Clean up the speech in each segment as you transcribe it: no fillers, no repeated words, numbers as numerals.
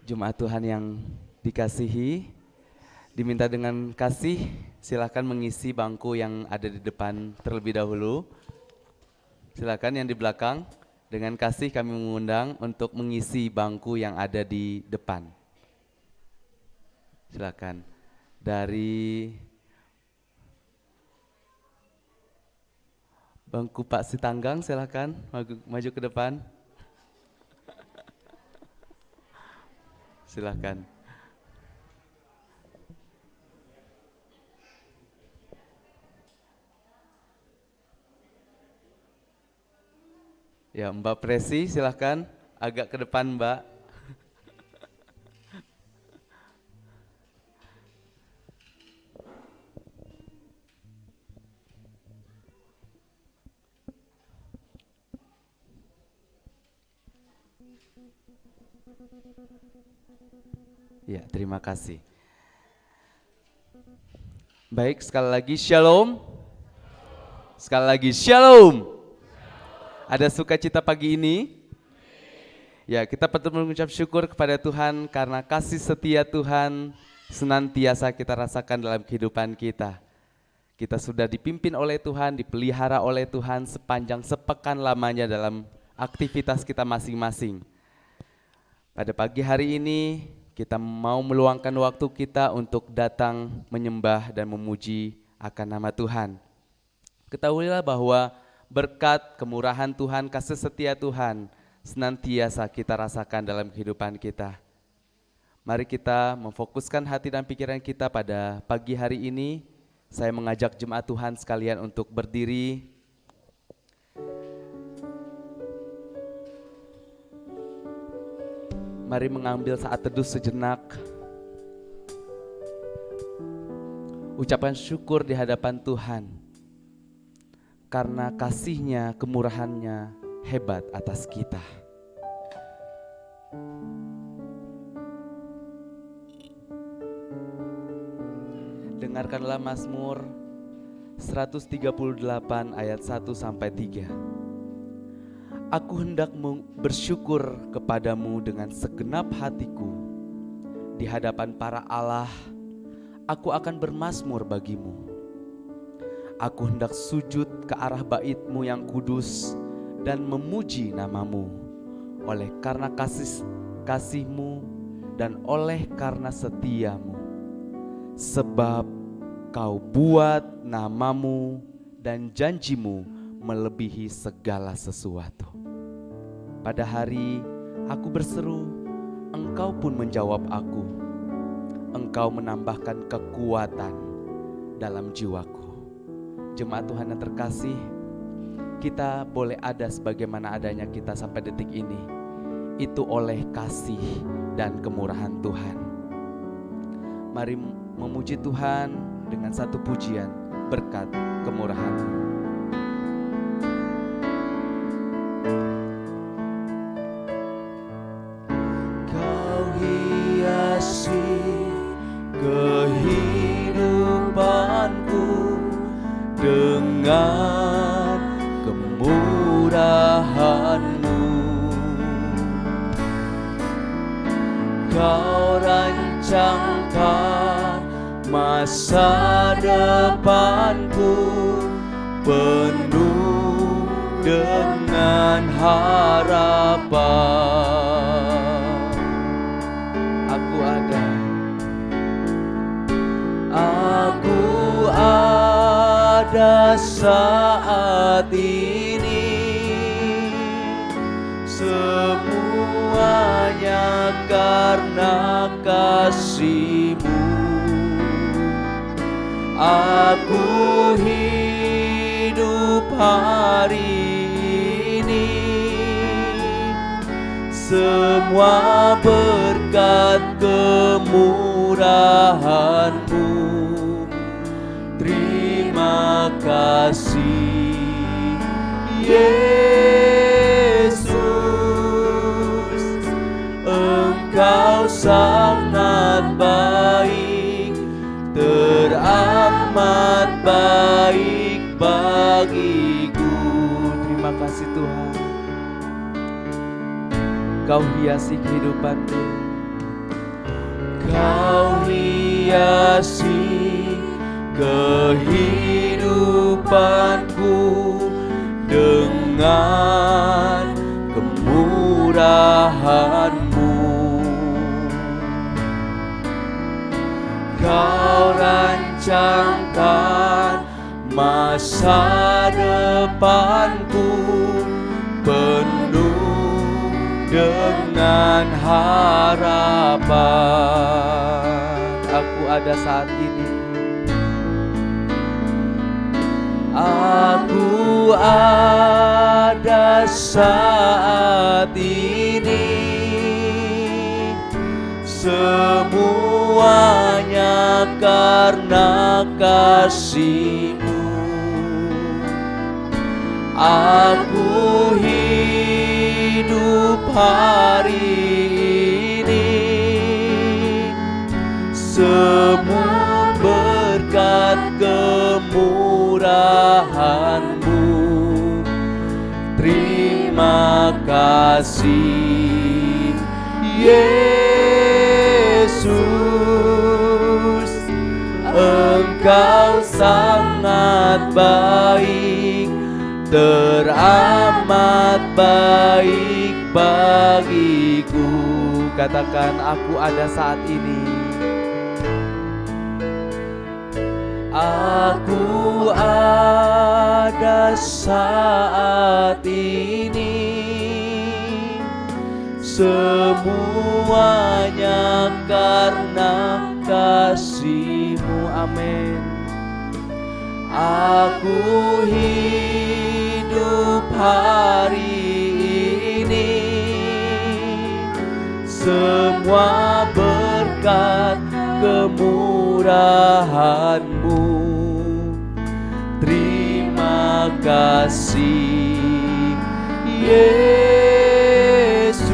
Jemaat Tuhan yang dikasihi, diminta dengan kasih silakan mengisi bangku yang ada di depan terlebih dahulu. Silakan yang di belakang, dengan kasih kami mengundang untuk mengisi bangku yang ada di depan. Silakan. Dari bangku Pak Sitanggang silakan maju ke depan. Silakan. Ya, Mbak Presi silakan agak ke depan, Mbak. Ya, terima kasih. Baik, sekali lagi shalom. Sekali lagi shalom. Ada sukacita pagi ini? Ya, kita patut mengucap syukur kepada Tuhan karena kasih setia Tuhan senantiasa kita rasakan dalam kehidupan kita. Kita sudah dipimpin oleh Tuhan, dipelihara oleh Tuhan sepanjang sepekan lamanya dalam aktivitas kita masing-masing. Pada pagi hari ini kita mau meluangkan waktu kita untuk datang menyembah dan memuji akan nama Tuhan. Ketahuilah bahwa berkat kemurahan Tuhan, kasih setia Tuhan senantiasa kita rasakan dalam kehidupan kita. Mari kita memfokuskan hati dan pikiran kita pada pagi hari ini. Saya mengajak jemaat Tuhan sekalian untuk berdiri. Mari mengambil saat teduh sejenak. Ucapan syukur di hadapan Tuhan. Karena kasih-Nya, kemurahan-Nya hebat atas kita. Dengarkanlah Mazmur 138 ayat 1 sampai 3. Aku hendak bersyukur kepadamu dengan segenap hatiku. Di hadapan para Allah, aku akan bermazmur bagimu. Aku hendak sujud ke arah bait-Mu yang kudus dan memuji nama-Mu. Oleh karena kasih-Mu dan oleh karena setia-Mu. Sebab Kau buat nama-Mu dan janji-Mu melebihi segala sesuatu. Pada hari aku berseru, Engkau pun menjawab aku. Engkau menambahkan kekuatan dalam jiwaku. Jemaat Tuhan yang terkasih, kita boleh ada sebagaimana adanya kita sampai detik ini. Itu oleh kasih dan kemurahan Tuhan. Mari memuji Tuhan dengan satu pujian berkat kemurahan-Mu. Kehidupanku dengan kemurahan-Mu. Kau rancangkan masa depanku penuh dengan harapan. Aku ada saat ini, semuanya karena kasih-Mu. Aku hidup hari ini, semua berkat kemurahan-Mu. Terima kasih Yesus, Engkau sangat baik, teramat baik bagiku. Terima kasih Tuhan. Kau hiasi kehidupanku Kau hiasi kehidupanku dengan kemurahan-Mu. Kau rancangkan masa depanku penuh dengan harapan. Aku ada saat ini. Aku ada saat ini. Semuanya karena kasih-Mu. Aku hidup hari ini semua berkat kemurahan-Mu. Terima kasih Yesus, Engkau sangat baik, teramat baik bagiku. Katakan, aku ada saat ini. Aku ada saat ini. Semuanya karena kasih-Mu. Amin. Aku hidup hari ini semua berkat kemurahan-Mu. Terima kasih Yesus,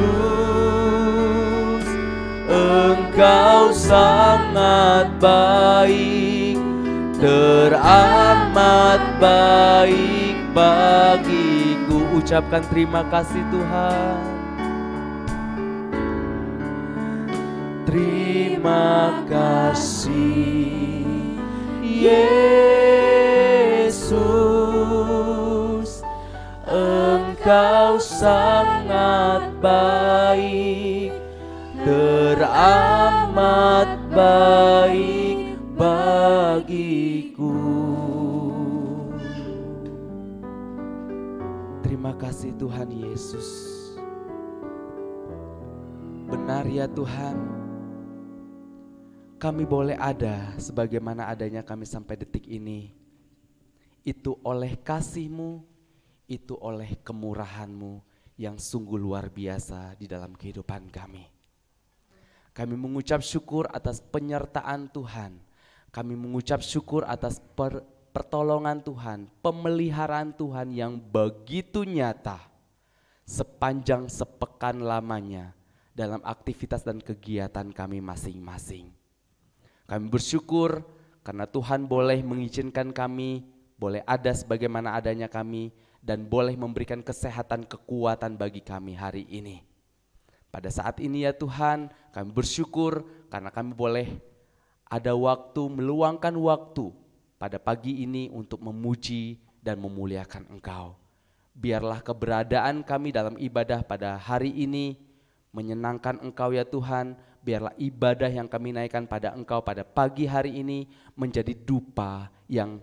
Engkau sangat baik, teramat baik bagiku. Ucapkan terima kasih Tuhan. Terima kasih Yesus, Engkau sangat baik, teramat baik bagiku. Terima kasih Tuhan Yesus. Benar ya Tuhan, kami boleh ada sebagaimana adanya kami sampai detik ini. Itu oleh kasih-Mu, itu oleh kemurahan-Mu yang sungguh luar biasa di dalam kehidupan kami. Kami mengucap syukur atas penyertaan Tuhan. Kami mengucap syukur atas pertolongan Tuhan, pemeliharaan Tuhan yang begitu nyata sepanjang sepekan lamanya dalam aktivitas dan kegiatan kami masing-masing. Kami bersyukur karena Tuhan boleh mengizinkan kami, boleh ada sebagaimana adanya kami, dan boleh memberikan kesehatan, kekuatan bagi kami hari ini. Pada saat ini ya Tuhan, kami bersyukur karena kami boleh ada waktu, meluangkan waktu pada pagi ini untuk memuji dan memuliakan Engkau. Biarlah keberadaan kami dalam ibadah pada hari ini menyenangkan Engkau ya Tuhan. Biarlah ibadah yang kami naikkan pada Engkau pada pagi hari ini menjadi dupa yang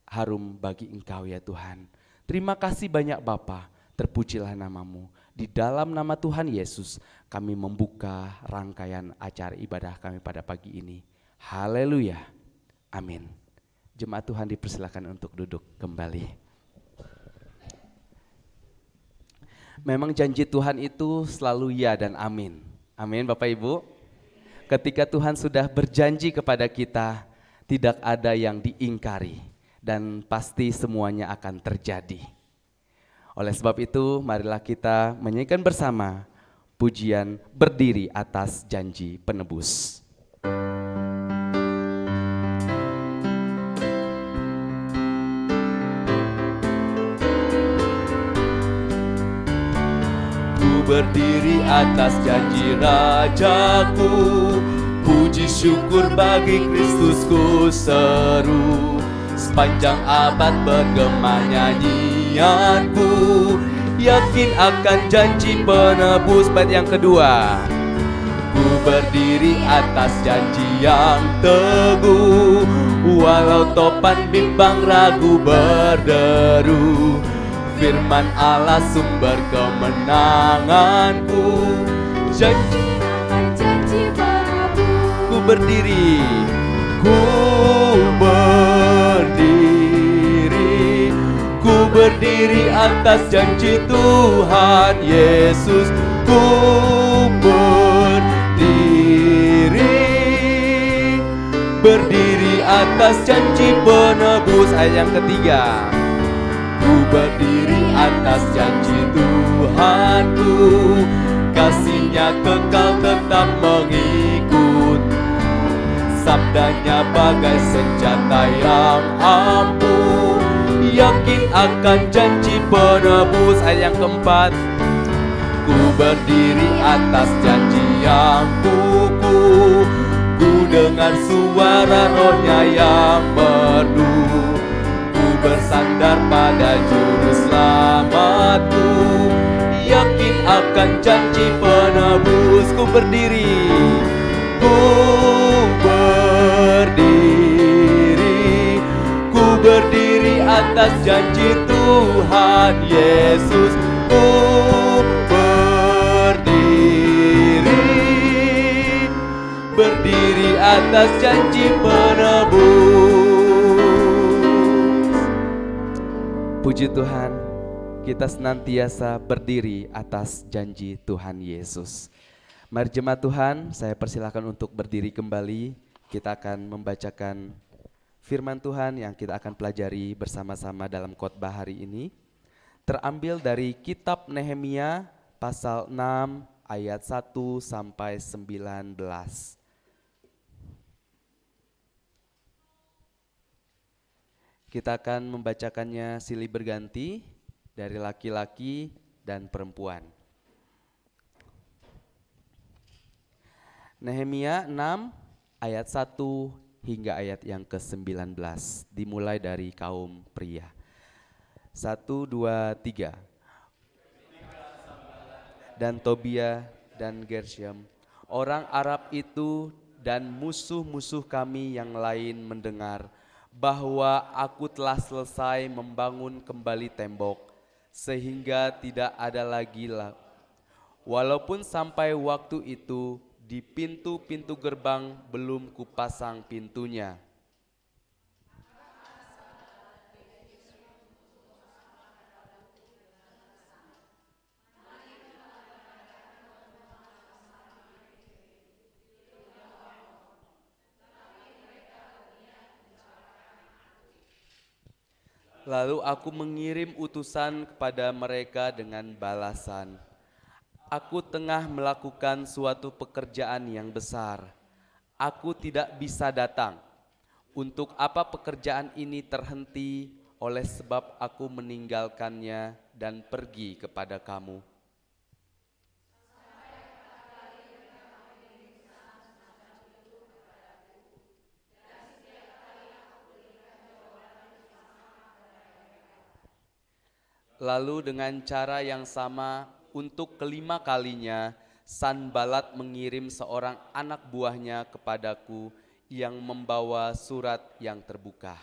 harum bagi Engkau ya Tuhan. Terima kasih banyak Bapa, terpujilah nama-Mu. Di dalam nama Tuhan Yesus kami membuka rangkaian acara ibadah kami pada pagi ini. Haleluya, amin. Jemaat Tuhan dipersilakan untuk duduk kembali. Memang janji Tuhan itu selalu ya dan amin. Amin Bapak Ibu. Ketika Tuhan sudah berjanji kepada kita, tidak ada yang diingkari dan pasti semuanya akan terjadi. Oleh sebab itu, marilah kita menyanyikan bersama pujian berdiri atas janji penebus. Ku berdiri atas janji Rajaku, puji Puji syukur bagi Kristus ku seru, sepanjang abad bergema nyanyianku, yakin akan janji penebus. Bait yang kedua, ku berdiri atas janji yang teguh, walau topan bimbang ragu berderu, firman Allah sumber kemenanganku. Janji ku berdiri, ku berdiri, ku berdiri atas janji Tuhan Yesus. Ku berdiri atas janji penebus. Ayat yang ketiga, ku berdiri atas janji Tuhanku, kasih-Nya kekal tetap mengikut, sabdanya bagai senjata yang ampuh, yakin akan janji penebus. Ayat yang keempat, ku berdiri atas janji yang kukuh, ku dengar suara Roh-Nya yang merdu, ku bersandar pada Juru Selamatku, yakin akan janji penebus. Ku berdiri, ku berdiri, ku berdiri atas janji Tuhan Yesus. Ku berdiri atas janji penebus. Puji Tuhan, kita senantiasa berdiri atas janji Tuhan Yesus. Mari jemaat Tuhan, saya persilakan untuk berdiri kembali. Kita akan membacakan firman Tuhan yang kita akan pelajari bersama-sama dalam khotbah hari ini. Terambil dari kitab Nehemia pasal 6 ayat 1 sampai 19. Kita akan membacakannya silih berganti dari laki-laki dan perempuan. Nehemia 6 ayat 1 hingga ayat yang ke-19, dimulai dari kaum pria. 1, 2, 3. Dan Tobia dan Gershom, orang Arab itu dan musuh-musuh kami yang lain mendengar bahwa aku telah selesai membangun kembali tembok, sehingga tidak ada lagi walaupun sampai waktu itu di pintu-pintu gerbang belum kupasang pintunya. Lalu aku mengirim utusan kepada mereka dengan balasan, aku tengah melakukan suatu pekerjaan yang besar. Aku tidak bisa datang. Untuk apa pekerjaan ini terhenti? Oleh sebab aku meninggalkannya dan pergi kepada kamu. Lalu dengan cara yang sama, untuk kelima kalinya, Sanbalat mengirim seorang anak buahnya kepadaku yang membawa surat yang terbuka.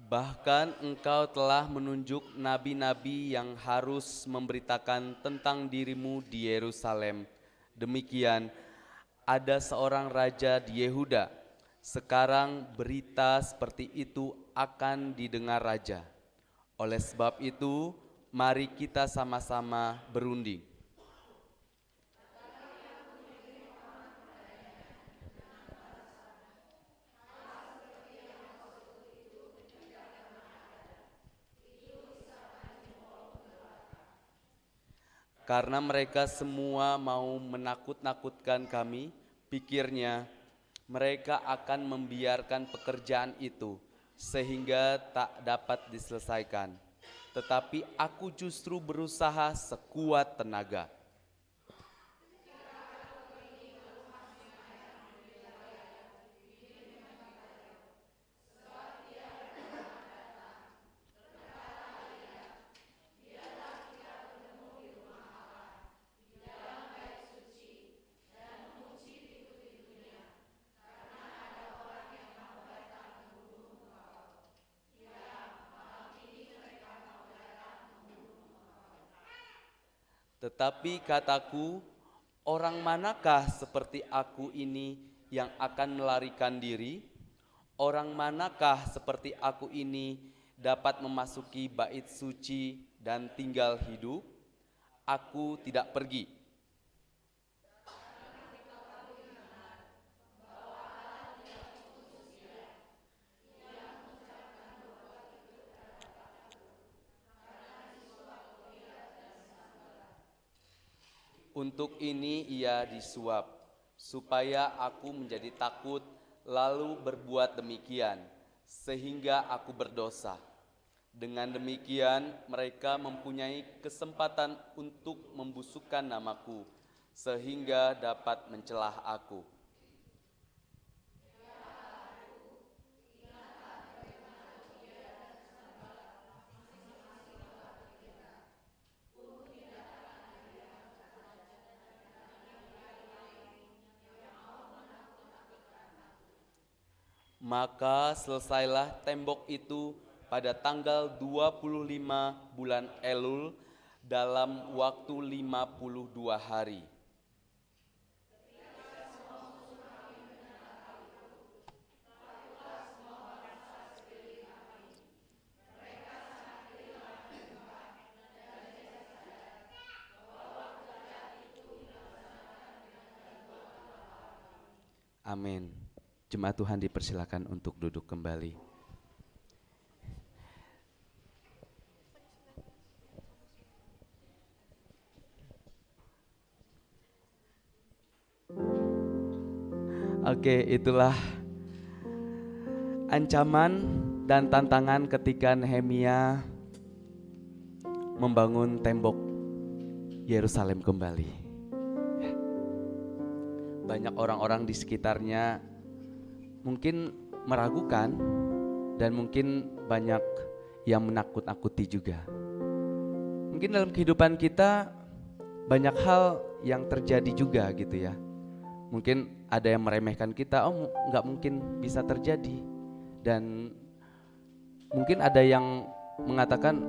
Bahkan engkau telah menunjuk nabi-nabi yang harus memberitakan tentang dirimu di Yerusalem. Demikian, ada seorang raja di Yehuda. Sekarang berita seperti itu akan didengar raja. Oleh sebab itu, mari kita sama-sama berunding. Karena mereka semua mau menakut-nakutkan kami, pikirnya mereka akan membiarkan pekerjaan itu sehingga tak dapat diselesaikan. Tetapi aku justru berusaha sekuat tenaga. Tetapi kataku, orang manakah seperti aku ini yang akan melarikan diri? Orang manakah seperti aku ini dapat memasuki bait suci dan tinggal hidup? Aku tidak pergi. Untuk ini ia disuap, supaya aku menjadi takut lalu berbuat demikian, sehingga aku berdosa. Dengan demikian mereka mempunyai kesempatan untuk membusukkan namaku, sehingga dapat mencelah aku. Maka selesailah tembok itu pada tanggal 25 bulan Elul dalam waktu 52 hari. Amin. Jemaat Tuhan dipersilakan untuk duduk kembali. Oke, itulah ancaman dan tantangan ketika Nehemia membangun tembok Yerusalem kembali. Banyak orang-orang di sekitarnya mungkin meragukan dan mungkin banyak yang menakut-nakuti juga. Mungkin dalam kehidupan kita banyak hal yang terjadi juga gitu ya. Mungkin ada yang meremehkan kita, oh nggak mungkin bisa terjadi. Dan mungkin ada yang mengatakan,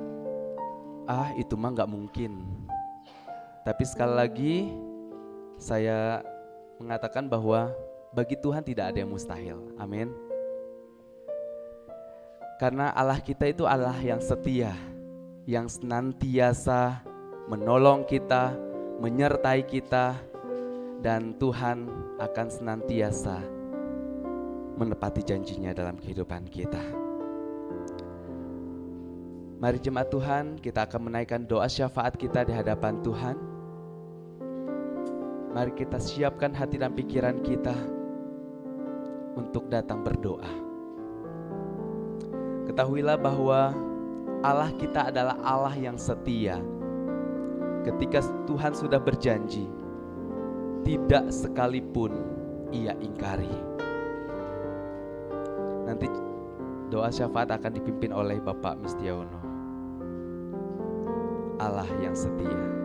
ah itu mah nggak mungkin. Tapi sekali lagi saya mengatakan bahwa bagi Tuhan tidak ada yang mustahil. Amin. Karena Allah kita itu Allah yang setia, yang senantiasa menolong kita, menyertai kita, dan Tuhan akan senantiasa menepati janjinya dalam kehidupan kita. Mari jemaat Tuhan, kita akan menaikkan doa syafaat kita di hadapan Tuhan. Mari kita siapkan hati dan pikiran kita untuk datang berdoa. Ketahuilah bahwa Allah kita adalah Allah yang setia. Ketika Tuhan sudah berjanji, tidak sekalipun Ia ingkari. Nanti doa syafaat akan dipimpin oleh Bapak Mistiono. Allah yang setia.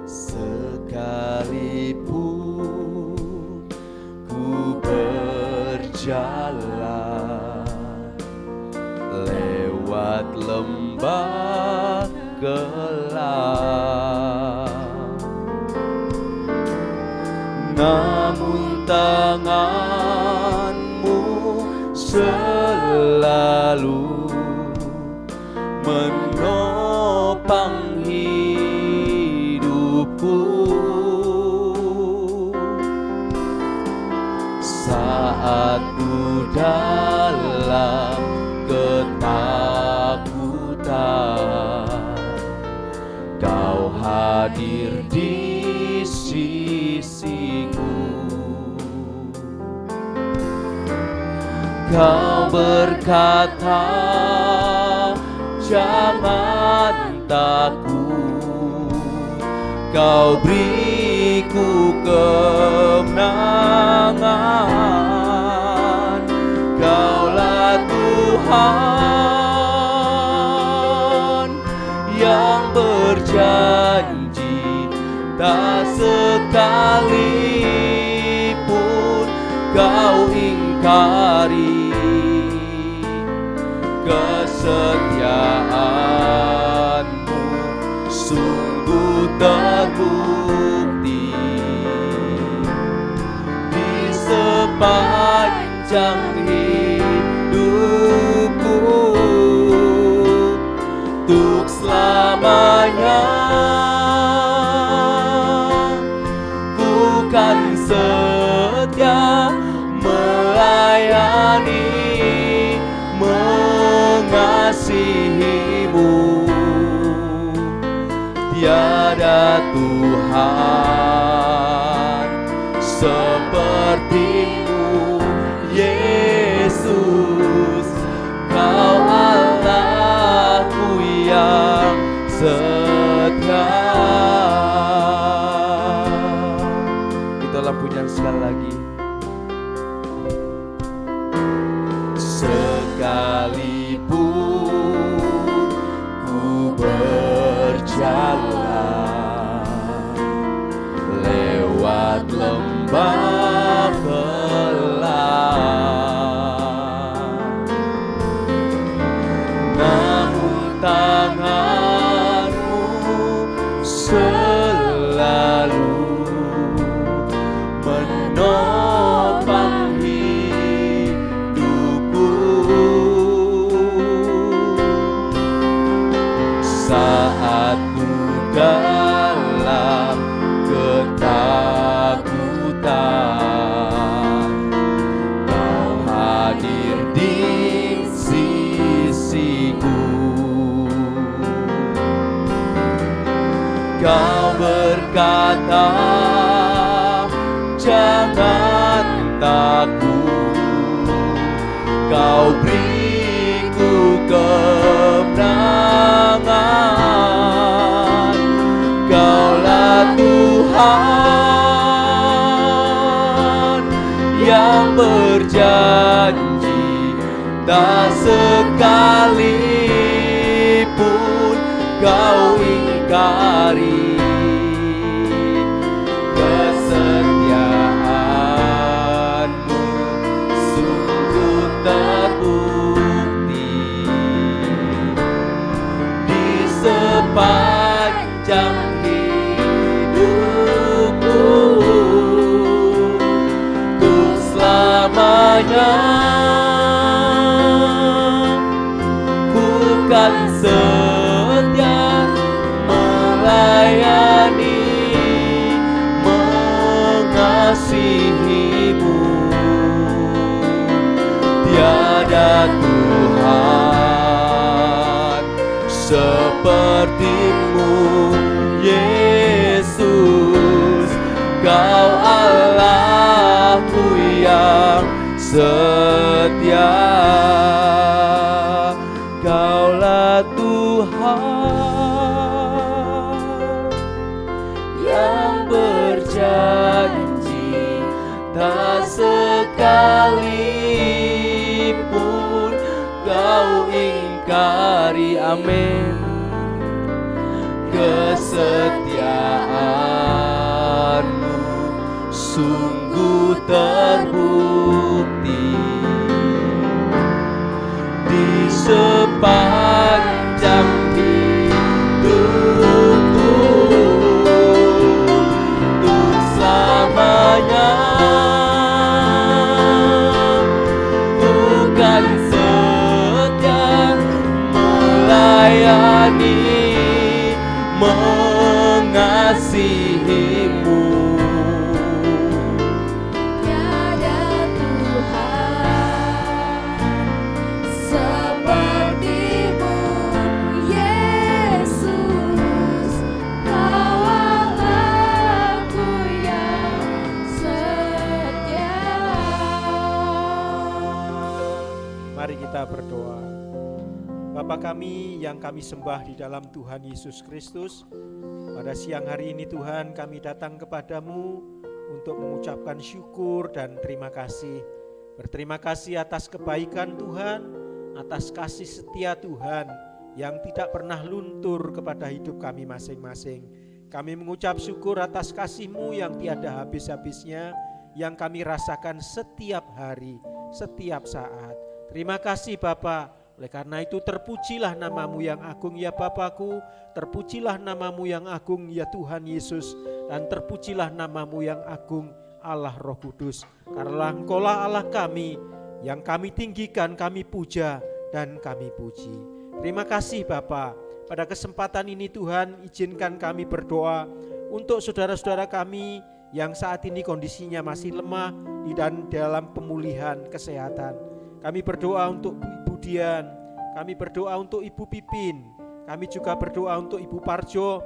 Sekalipun ku berjalan lewat lembah gelap, namun tanganmu selalu menopang hidupku. Saat ku dalam ketakutan, Kau berkata, jangan takut, Kau beriku kemenangan. Kaulah Tuhan yang berjanji, tak sekalipun Kau ingkari kesetiaan-Mu sungguh terbukti di sepanjang hidupku untuk selamanya. Bukan setia melayani, mengasihi-Mu. Tiada Tuhan seperti-Mu, Yesus. Kau Allahku yang setia. Kita lampunya sekali lagi. Sekalipun ku berjalan lewat lembah gelap, namun tangan-Mu selalu menopang hidupku. Saat ku dalam ketakutan, Kau hadir di sisiku. Kau berkata, jangan takut, Kau beriku kemenangan. Kaulah Tuhan yang berjanji, tak sekalipun Kau ingkari kesetiaan-Mu sungguh terbukti di sepanjang hidupku untuk selamanya. Bukan setia melayani, mengasihi-Mu. Tiada Tuhan seperti-Mu, Yesus. Kau Allahku yang setia. Kaulah Tuhan yang berjanji, tak sekalipun Kau ingkari. Amin. Kesetiaan-Mu sungguh terbukti di sepanjang hidupku untuk selamanya. Bukan setia melayani, mengasihi-Mu. Tiada Tuhan seperti-Mu, Bapa kami yang kami sembah di dalam Tuhan Yesus Kristus, pada siang hari ini Tuhan kami datang kepadamu untuk mengucapkan syukur dan terima kasih. Berterima kasih atas kebaikan Tuhan, atas kasih setia Tuhan yang tidak pernah luntur kepada hidup kami masing-masing. Kami mengucap syukur atas kasih-Mu yang tiada habis-habisnya, yang kami rasakan setiap hari, setiap saat. Terima kasih Bapa. Oleh karena itu terpujilah nama-Mu yang agung ya Bapakku, terpujilah nama-Mu yang agung ya Tuhan Yesus, dan terpujilah nama-Mu yang agung Allah Roh Kudus. Karena Engkaulah Allah kami, yang kami tinggikan, kami puja, dan kami puji. Terima kasih Bapa. Pada kesempatan ini Tuhan, izinkan kami berdoa untuk saudara-saudara kami yang saat ini kondisinya masih lemah dan dalam pemulihan kesehatan. Kami berdoa untuk Ibu Dian, kami berdoa untuk Ibu Pipin, kami juga berdoa untuk Ibu Parjo,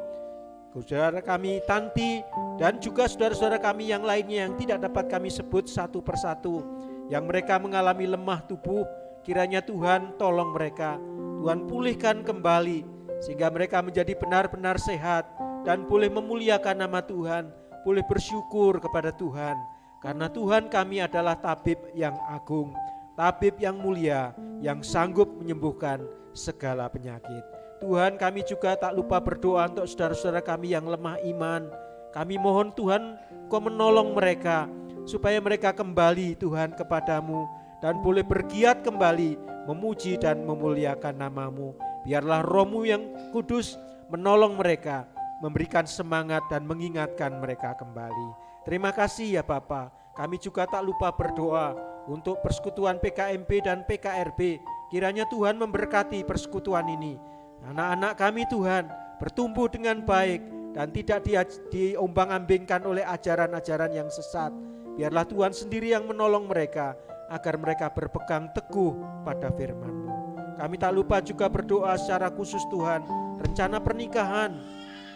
saudara kami Tanti, dan juga saudara-saudara kami yang lainnya yang tidak dapat kami sebut satu persatu, yang mereka mengalami lemah tubuh. Kiranya Tuhan tolong mereka, Tuhan pulihkan kembali, sehingga mereka menjadi benar-benar sehat dan boleh memuliakan nama Tuhan, boleh bersyukur kepada Tuhan, karena Tuhan kami adalah tabib yang agung, tabib yang mulia, yang sanggup menyembuhkan segala penyakit. Tuhan, kami juga tak lupa berdoa untuk saudara-saudara kami yang lemah iman. Kami mohon Tuhan, Kau menolong mereka supaya mereka kembali Tuhan kepadamu dan boleh bergiat kembali memuji dan memuliakan nama-Mu. Biarlah Roh-Mu yang kudus menolong mereka, memberikan semangat dan mengingatkan mereka kembali. Terima kasih ya Bapa. Kami juga tak lupa berdoa untuk persekutuan PKMP dan PKRB. Kiranya Tuhan memberkati persekutuan ini. Anak-anak kami Tuhan bertumbuh dengan baik dan tidak diombang-ambingkan oleh ajaran-ajaran yang sesat. Biarlah Tuhan sendiri yang menolong mereka agar mereka berpegang teguh pada firman-Mu. Kami tak lupa juga berdoa secara khusus Tuhan, rencana pernikahan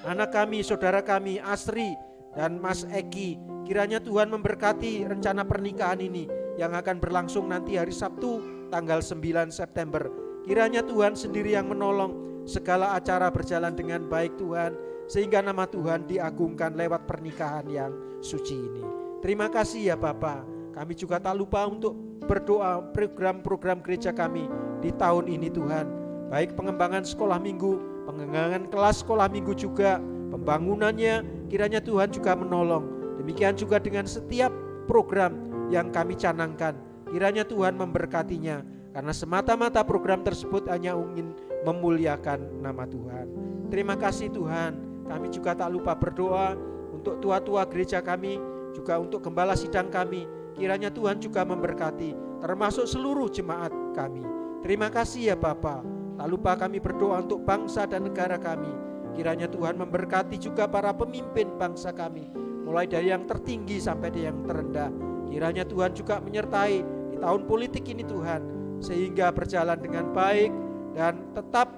anak kami, saudara kami Asri dan Mas Eki. Kiranya Tuhan memberkati rencana pernikahan ini yang akan berlangsung nanti hari Sabtu tanggal 9 September. Kiranya Tuhan sendiri yang menolong segala acara berjalan dengan baik Tuhan, sehingga nama Tuhan diagungkan lewat pernikahan yang suci ini. Terima kasih ya Bapa. Kami juga tak lupa untuk berdoa program-program gereja kami di tahun ini Tuhan. Baik pengembangan sekolah minggu, pengembangan kelas sekolah minggu juga, pembangunannya kiranya Tuhan juga menolong. Demikian juga dengan setiap program yang kami canangkan. Kiranya Tuhan memberkatinya, karena semata-mata program tersebut hanya ingin memuliakan nama Tuhan. Terima kasih Tuhan. Kami juga tak lupa berdoa untuk tua-tua gereja kami, juga untuk gembala sidang kami. Kiranya Tuhan juga memberkati, termasuk seluruh jemaat kami. Terima kasih ya Bapa. Tak lupa kami berdoa untuk bangsa dan negara kami. Kiranya Tuhan memberkati juga para pemimpin bangsa kami, mulai dari yang tertinggi sampai dari yang terendah. Kiranya Tuhan juga menyertai di tahun politik ini Tuhan, sehingga berjalan dengan baik dan tetap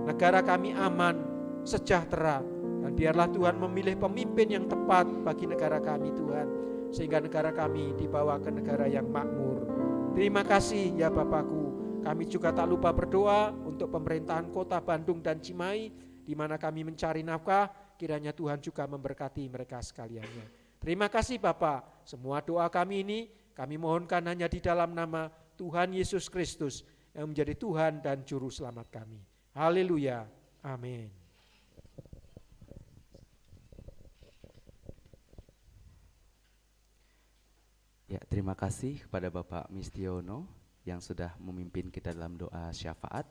negara kami aman, sejahtera. Dan biarlah Tuhan memilih pemimpin yang tepat bagi negara kami Tuhan, sehingga negara kami dibawa ke negara yang makmur. Terima kasih ya Bapakku. Kami juga tak lupa berdoa untuk pemerintahan kota Bandung dan Cimahi, di mana kami mencari nafkah. Kiranya Tuhan juga memberkati mereka sekaliannya. Terima kasih Bapa. Semua doa kami ini kami mohonkan hanya di dalam nama Tuhan Yesus Kristus yang menjadi Tuhan dan Juru Selamat kami. Haleluya. Amin. Ya, terima kasih kepada Bapak Mistiono yang sudah memimpin kita dalam doa syafaat.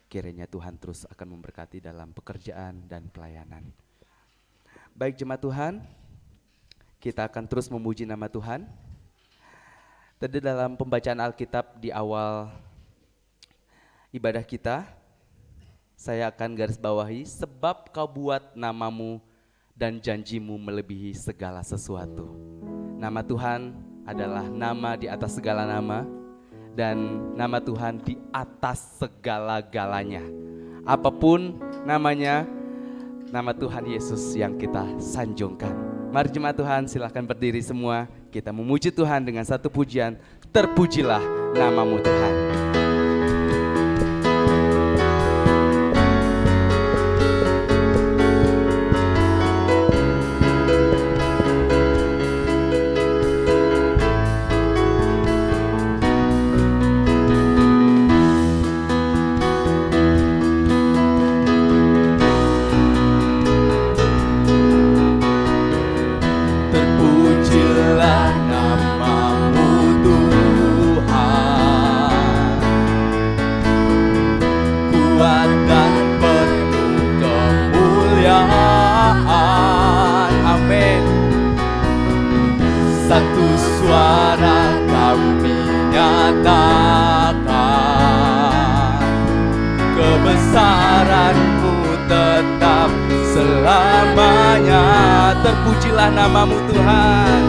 Kiranya Tuhan terus akan memberkati dalam pekerjaan dan pelayanan. Baik jemaat Tuhan, kita akan terus memuji nama Tuhan. Tadi dalam pembacaan Alkitab di awal ibadah kita, saya akan garis bawahi, sebab kau buat namamu dan janjimu melebihi segala sesuatu. Nama Tuhan adalah nama di atas segala nama, dan nama Tuhan di atas segala-galanya. Apapun namanya, nama Tuhan Yesus yang kita sanjungkan. Mari jemaat Tuhan silahkan berdiri semua, kita memuji Tuhan dengan satu pujian, terpujilah namamu Tuhan. kuat dan penuh kemuliaan. Amin. Satu suara kami nyatakan, kebesaran-Mu tetap selamanya. Terpujilah nama-Mu Tuhan.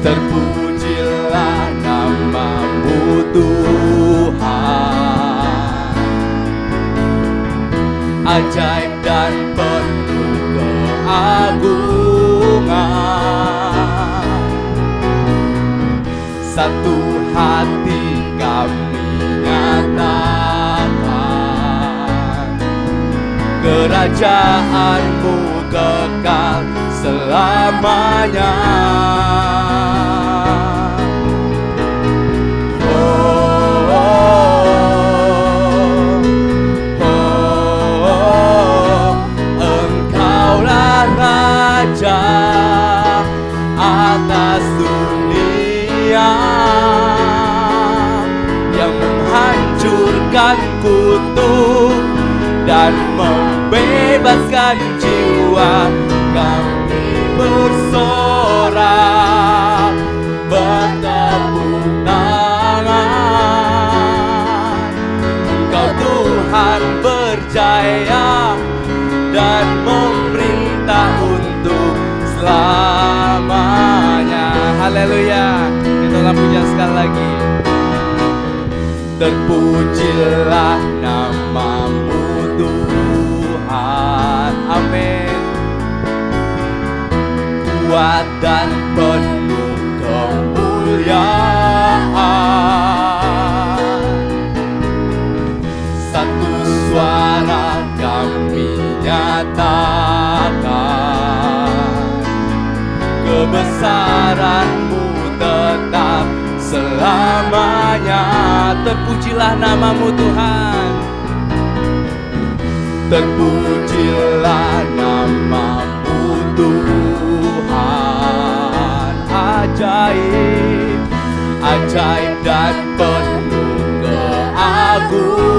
Terpujilah nama-Mu Tuhan. Ajaib dan penuh keagungan. Satu hati kami nyatakan, kerajaan-Mu kekal selamanya. Engkaulah Raja atas dunia, yang menghancurkan kutuk dan membebaskan jiwa. Kami bersorak, bertepuk tangan. Engkau Tuhan berjaya dan memerintah untuk selamanya. Haleluya. Kita ulang pujian sekali lagi. Terpujilah nama-Mu Tuhan. Amin. Kuat dan penuh kemuliaan. Satu suara kami nyatakan, kebesaran-Mu tetap selamanya. Terpujilah nama-Mu Tuhan. Terpujilah nama-Mu Tuhan. Ajaib, ajaib dan penuh keagungan.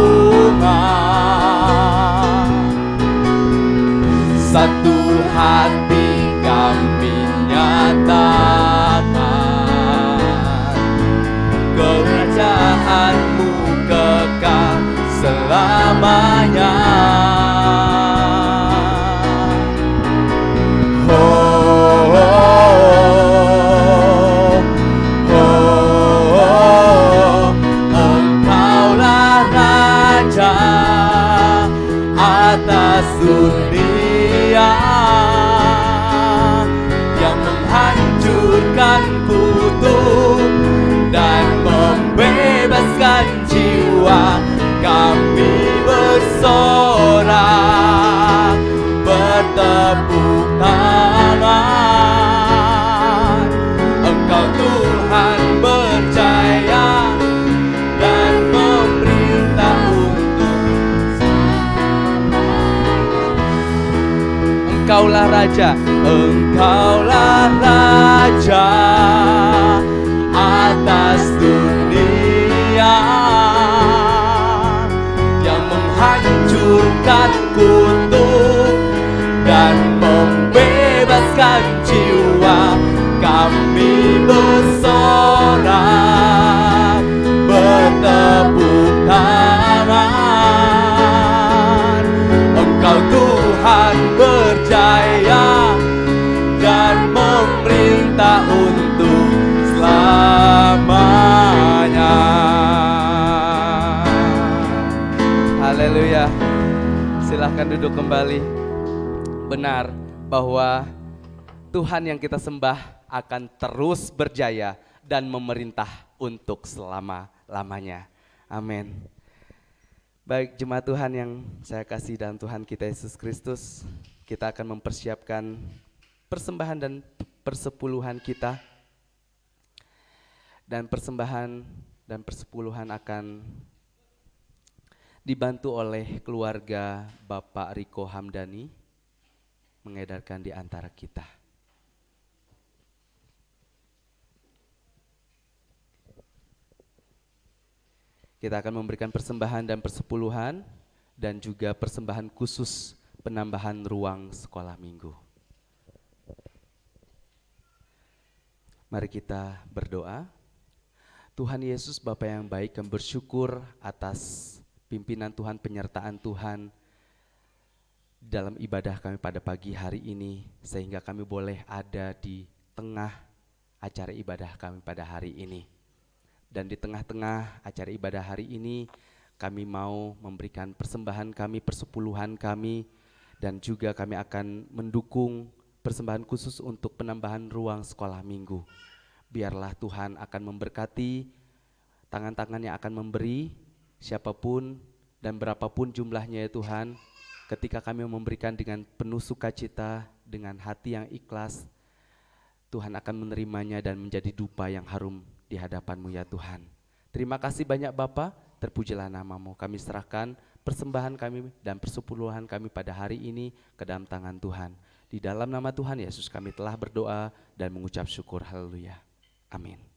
Satu hati kami nyatakan, kerajaan-Mu kekal selamanya. Oh, oh, oh, Engkaulah Raja atas dunia, yang menghancurkan kutuk dan membebaskan jiwa. Kami bersorak, bertepuk tangan. Engkau Tuhan berjaya dan memerintah untuk Engkaulah Raja, Engkaulah Raja atas dunia, yang menghancurkan kutuk dan membebaskan jiwa. Kami bersorak, bertepuk tangan. Engkau Tuhan berjaya dan memerintah untuk selamanya. Haleluya. Silahkan duduk kembali. Benar bahwa Tuhan yang kita sembah akan terus berjaya dan memerintah untuk selama-lamanya. Amin. Baik, jemaat Tuhan yang saya kasih dalam Tuhan kita Yesus Kristus, kita akan mempersiapkan persembahan dan persepuluhan kita. Dan persembahan dan persepuluhan akan dibantu oleh keluarga Bapak Riko Hamdani mengedarkan di antara kita. Kita akan memberikan persembahan dan persepuluhan dan juga persembahan khusus penambahan ruang sekolah minggu. Mari kita berdoa. Tuhan Yesus, Bapa yang baik, kami bersyukur atas pimpinan Tuhan, penyertaan Tuhan dalam ibadah kami pada pagi hari ini, sehingga kami boleh ada di tengah acara ibadah kami pada hari ini. Dan di tengah-tengah acara ibadah hari ini, kami mau memberikan persembahan kami, persepuluhan kami, dan juga kami akan mendukung persembahan khusus untuk penambahan ruang sekolah minggu. Biarlah Tuhan akan memberkati tangan-tangan yang akan memberi, siapapun dan berapapun jumlahnya ya Tuhan. Ketika kami memberikan dengan penuh sukacita, dengan hati yang ikhlas, Tuhan akan menerimanya dan menjadi dupa yang harum di hadapan-Mu ya Tuhan. Terima kasih banyak Bapa, terpujilah nama-Mu. Kami serahkan persembahan kami dan persepuluhan kami pada hari ini ke dalam tangan Tuhan. Di dalam nama Tuhan Yesus kami telah berdoa dan mengucap syukur. Haleluya. Amin.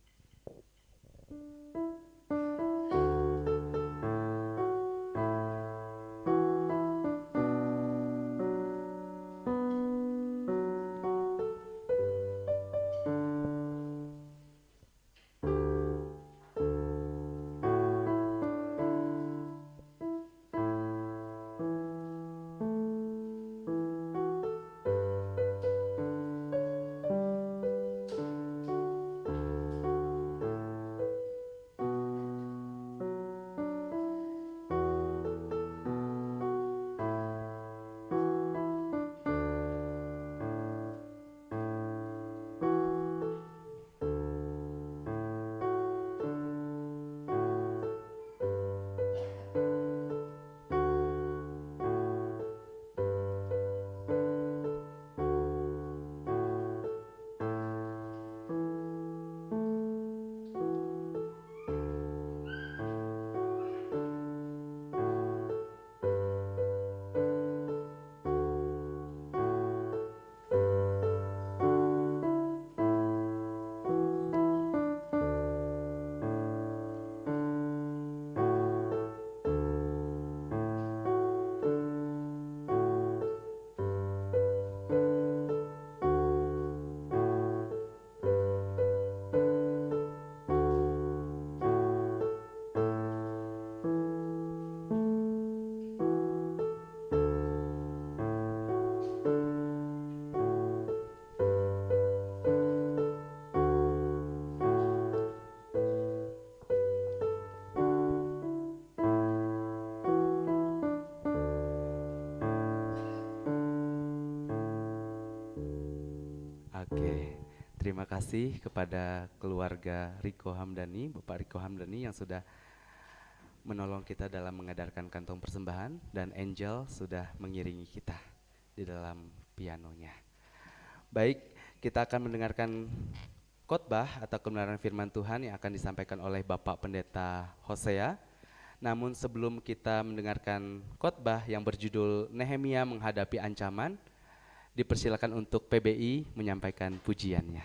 Oke, terima kasih kepada keluarga Riko Hamdani, Bapak Riko Hamdani yang sudah menolong kita dalam mengedarkan kantong persembahan, dan Angel sudah mengiringi kita di dalam pianonya. Baik, kita akan mendengarkan khotbah atau kebenaran firman Tuhan yang akan disampaikan oleh Bapak Pendeta Hosea. Namun sebelum kita mendengarkan khotbah yang berjudul Nehemia Menghadapi Ancaman, dipersilakan untuk PBI menyampaikan pujiannya.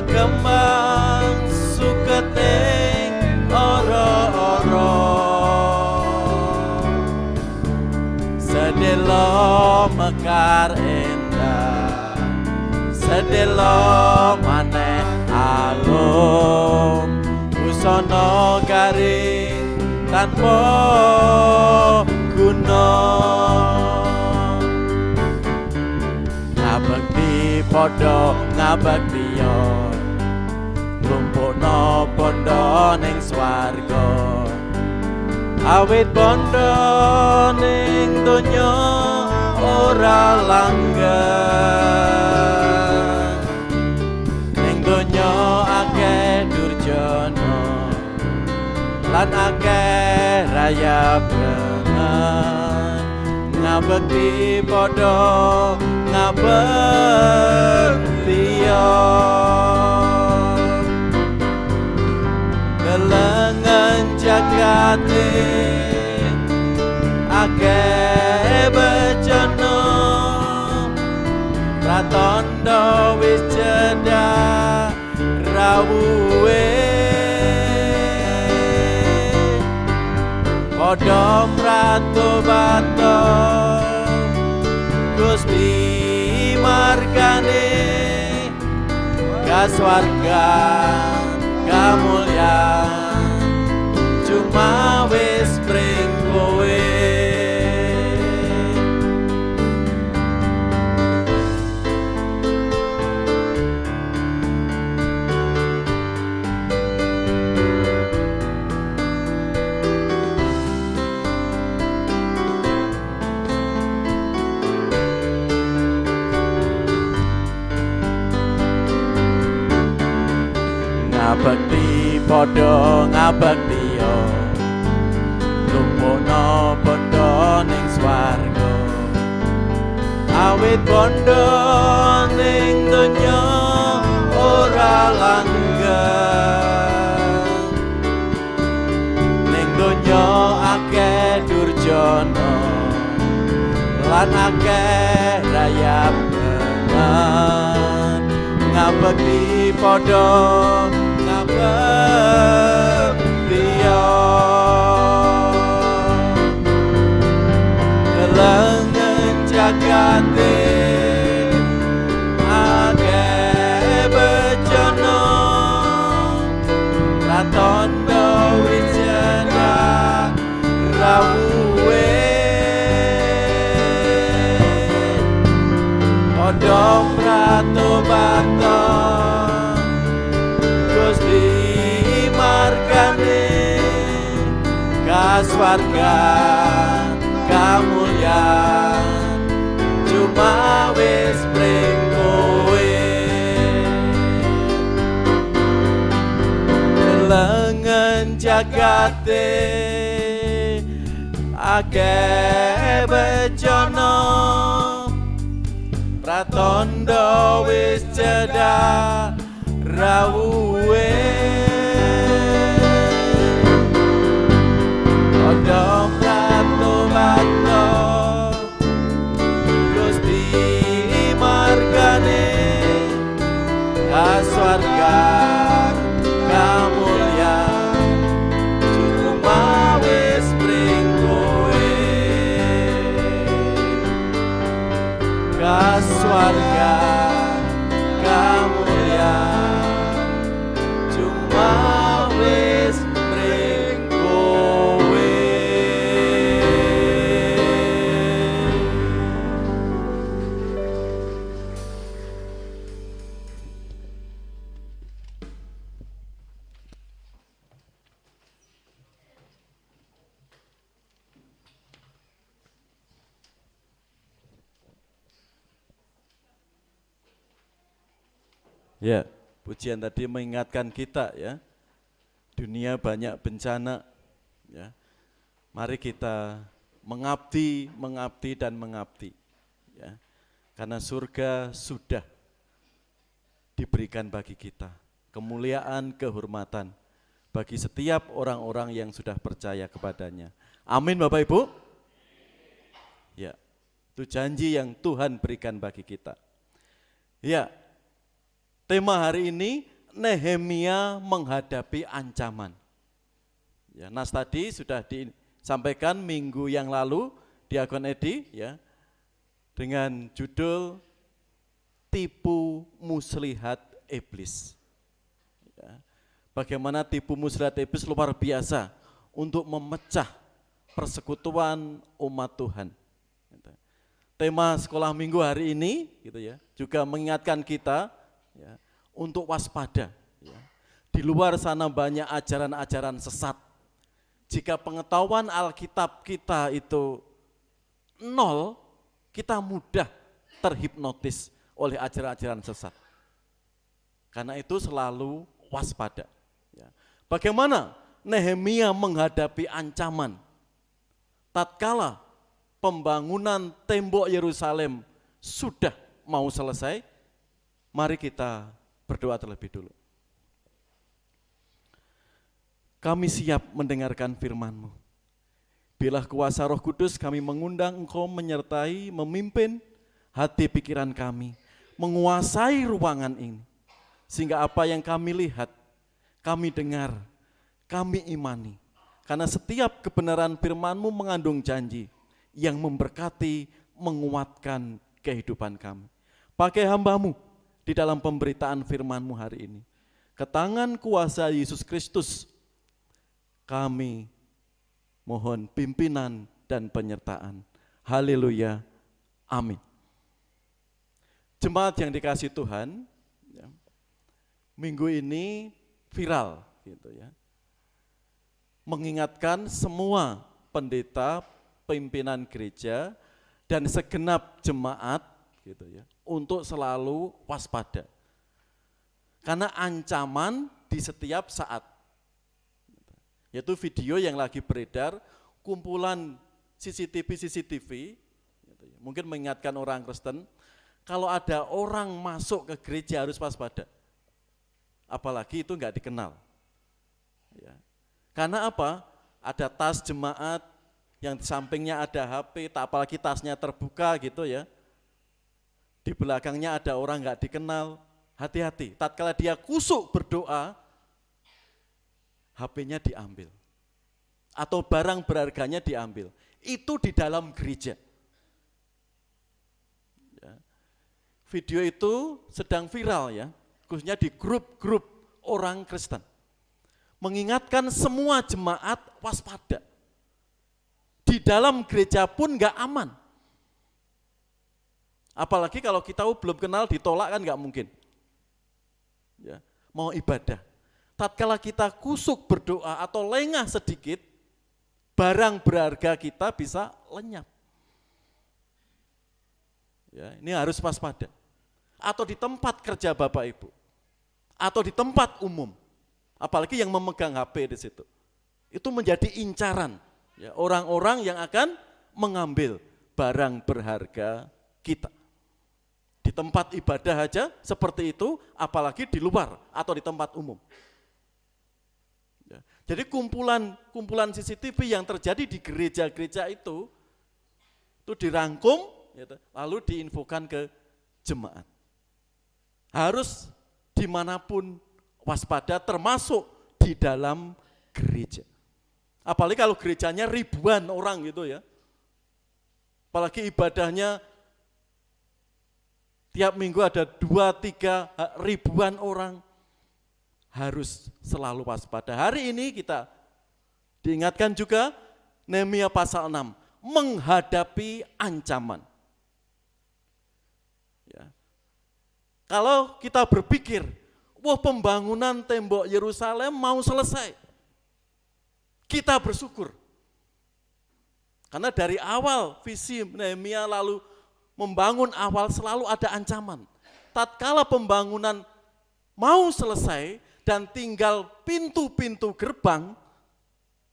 kembang suketing ora-ora sedelo mekar endah sedelo maneh alum busana garing tanpa guna ngabekti padha ngabekti yo lumpukna bondo ning swarga awit bondo ning donya ora langgeng ning donya akeh durjana lan akeh rayap lengan ngabekti padha ngabekti yo kelengan jagate akeh becana pratandha wis cedak rawuhe padha pratobato Gusti margane kaswargan kamulyan cuma wis pring kowe ngabekti padha ngabekti yo lumpukna bondo ning swarga awit bondo ning donya ora langgeng ning donya akeh durjana lan akeh rayap lengan ngabekti padha ngabekti yo kelengen jagate akeh becana pratandha wis cedak rawuhe padha pratobato Gusti margane kaswargan kamulyan cuma wis pring kowe kelengen jagate akeh becana pratandha wis cedak rawuhe padha pratobato Gusti margane kaswargan kamulyan cuma wis pring kowe kaswargan kamulyan cuma wis pring kowe. Ya, pujian tadi mengingatkan kita ya, dunia banyak bencana ya. Mari kita mengabdi dan mengabdi ya. Karena surga sudah diberikan bagi kita, kemuliaan, kehormatan bagi setiap orang-orang yang sudah percaya kepadanya. Amin Bapak Ibu. Ya, itu janji yang Tuhan berikan bagi kita. Ya, tema hari ini Nehemia menghadapi ancaman. Ya, nas tadi sudah disampaikan minggu yang lalu Diakon Edi ya, dengan judul tipu muslihat iblis. Ya, bagaimana tipu muslihat iblis luar biasa untuk memecah persekutuan umat Tuhan. Tema sekolah minggu hari ini gitu ya, juga mengingatkan kita ya, untuk waspada. Ya. Di luar sana banyak ajaran-ajaran sesat. Jika pengetahuan Alkitab kita itu nol, kita mudah terhipnotis oleh ajaran-ajaran sesat. Karena itu selalu waspada. Ya. Bagaimana Nehemia menghadapi ancaman? Tatkala pembangunan tembok Yerusalem sudah mau selesai, mari kita berdoa terlebih dulu. Kami siap mendengarkan firman-Mu. Biarlah kuasa Roh Kudus kami mengundang Engkau menyertai, memimpin hati pikiran kami, menguasai ruangan ini. Sehingga apa yang kami lihat, kami dengar, kami imani. Karena setiap kebenaran firman-Mu mengandung janji yang memberkati, menguatkan kehidupan kami. Pakai hamba-Mu di dalam pemberitaan firman-Mu hari ini. Ke tangan kuasa Yesus Kristus, kami mohon pimpinan dan penyertaan. Haleluya, amin. Jemaat yang dikasihi Tuhan, ya, minggu ini viral gitu ya, mengingatkan semua pendeta, pimpinan gereja dan segenap jemaat gitu ya, untuk selalu waspada. Karena ancaman di setiap saat. Yaitu video yang lagi beredar, kumpulan CCTV, gitu ya, mungkin mengingatkan orang Kristen, kalau ada orang masuk ke gereja harus waspada. Apalagi itu enggak dikenal. Ya. Karena apa? Ada tas jemaat, yang di sampingnya ada HP, tak apalagi tasnya terbuka gitu ya. Di belakangnya ada orang enggak dikenal, hati-hati. Tatkala dia kusuk berdoa, HP-nya diambil. Atau barang berharganya diambil. Itu di dalam gereja. Ya. Video itu sedang viral ya, khususnya di grup-grup orang Kristen. Mengingatkan semua jemaat waspada. Di dalam gereja pun enggak aman. Apalagi kalau kita belum kenal ditolak kan enggak mungkin. Ya, mau ibadah. Tatkala kita kusuk berdoa atau lengah sedikit, barang berharga kita bisa lenyap. Ya, ini harus waspada. Atau di tempat kerja Bapak Ibu, atau di tempat umum, apalagi yang memegang HP di situ. Itu menjadi incaran ya, orang-orang yang akan mengambil barang berharga kita. Di tempat ibadah aja seperti itu, apalagi di luar atau di tempat umum. Jadi kumpulan CCTV yang terjadi di gereja-gereja itu dirangkum, lalu diinfokan ke jemaat. Harus dimanapun waspada, termasuk di dalam gereja. Apalagi kalau gerejanya ribuan orang gitu ya. Apalagi ibadahnya tiap minggu ada 2-3 ribuan orang. Harus selalu waspada. Hari ini kita diingatkan juga Nehemia pasal 6, menghadapi ancaman. Ya. Kalau kita berpikir, wah pembangunan tembok Yerusalem mau selesai, kita bersyukur. Karena dari awal visi Nehemia lalu membangun awal selalu ada ancaman. Tatkala pembangunan mau selesai, dan tinggal pintu-pintu gerbang,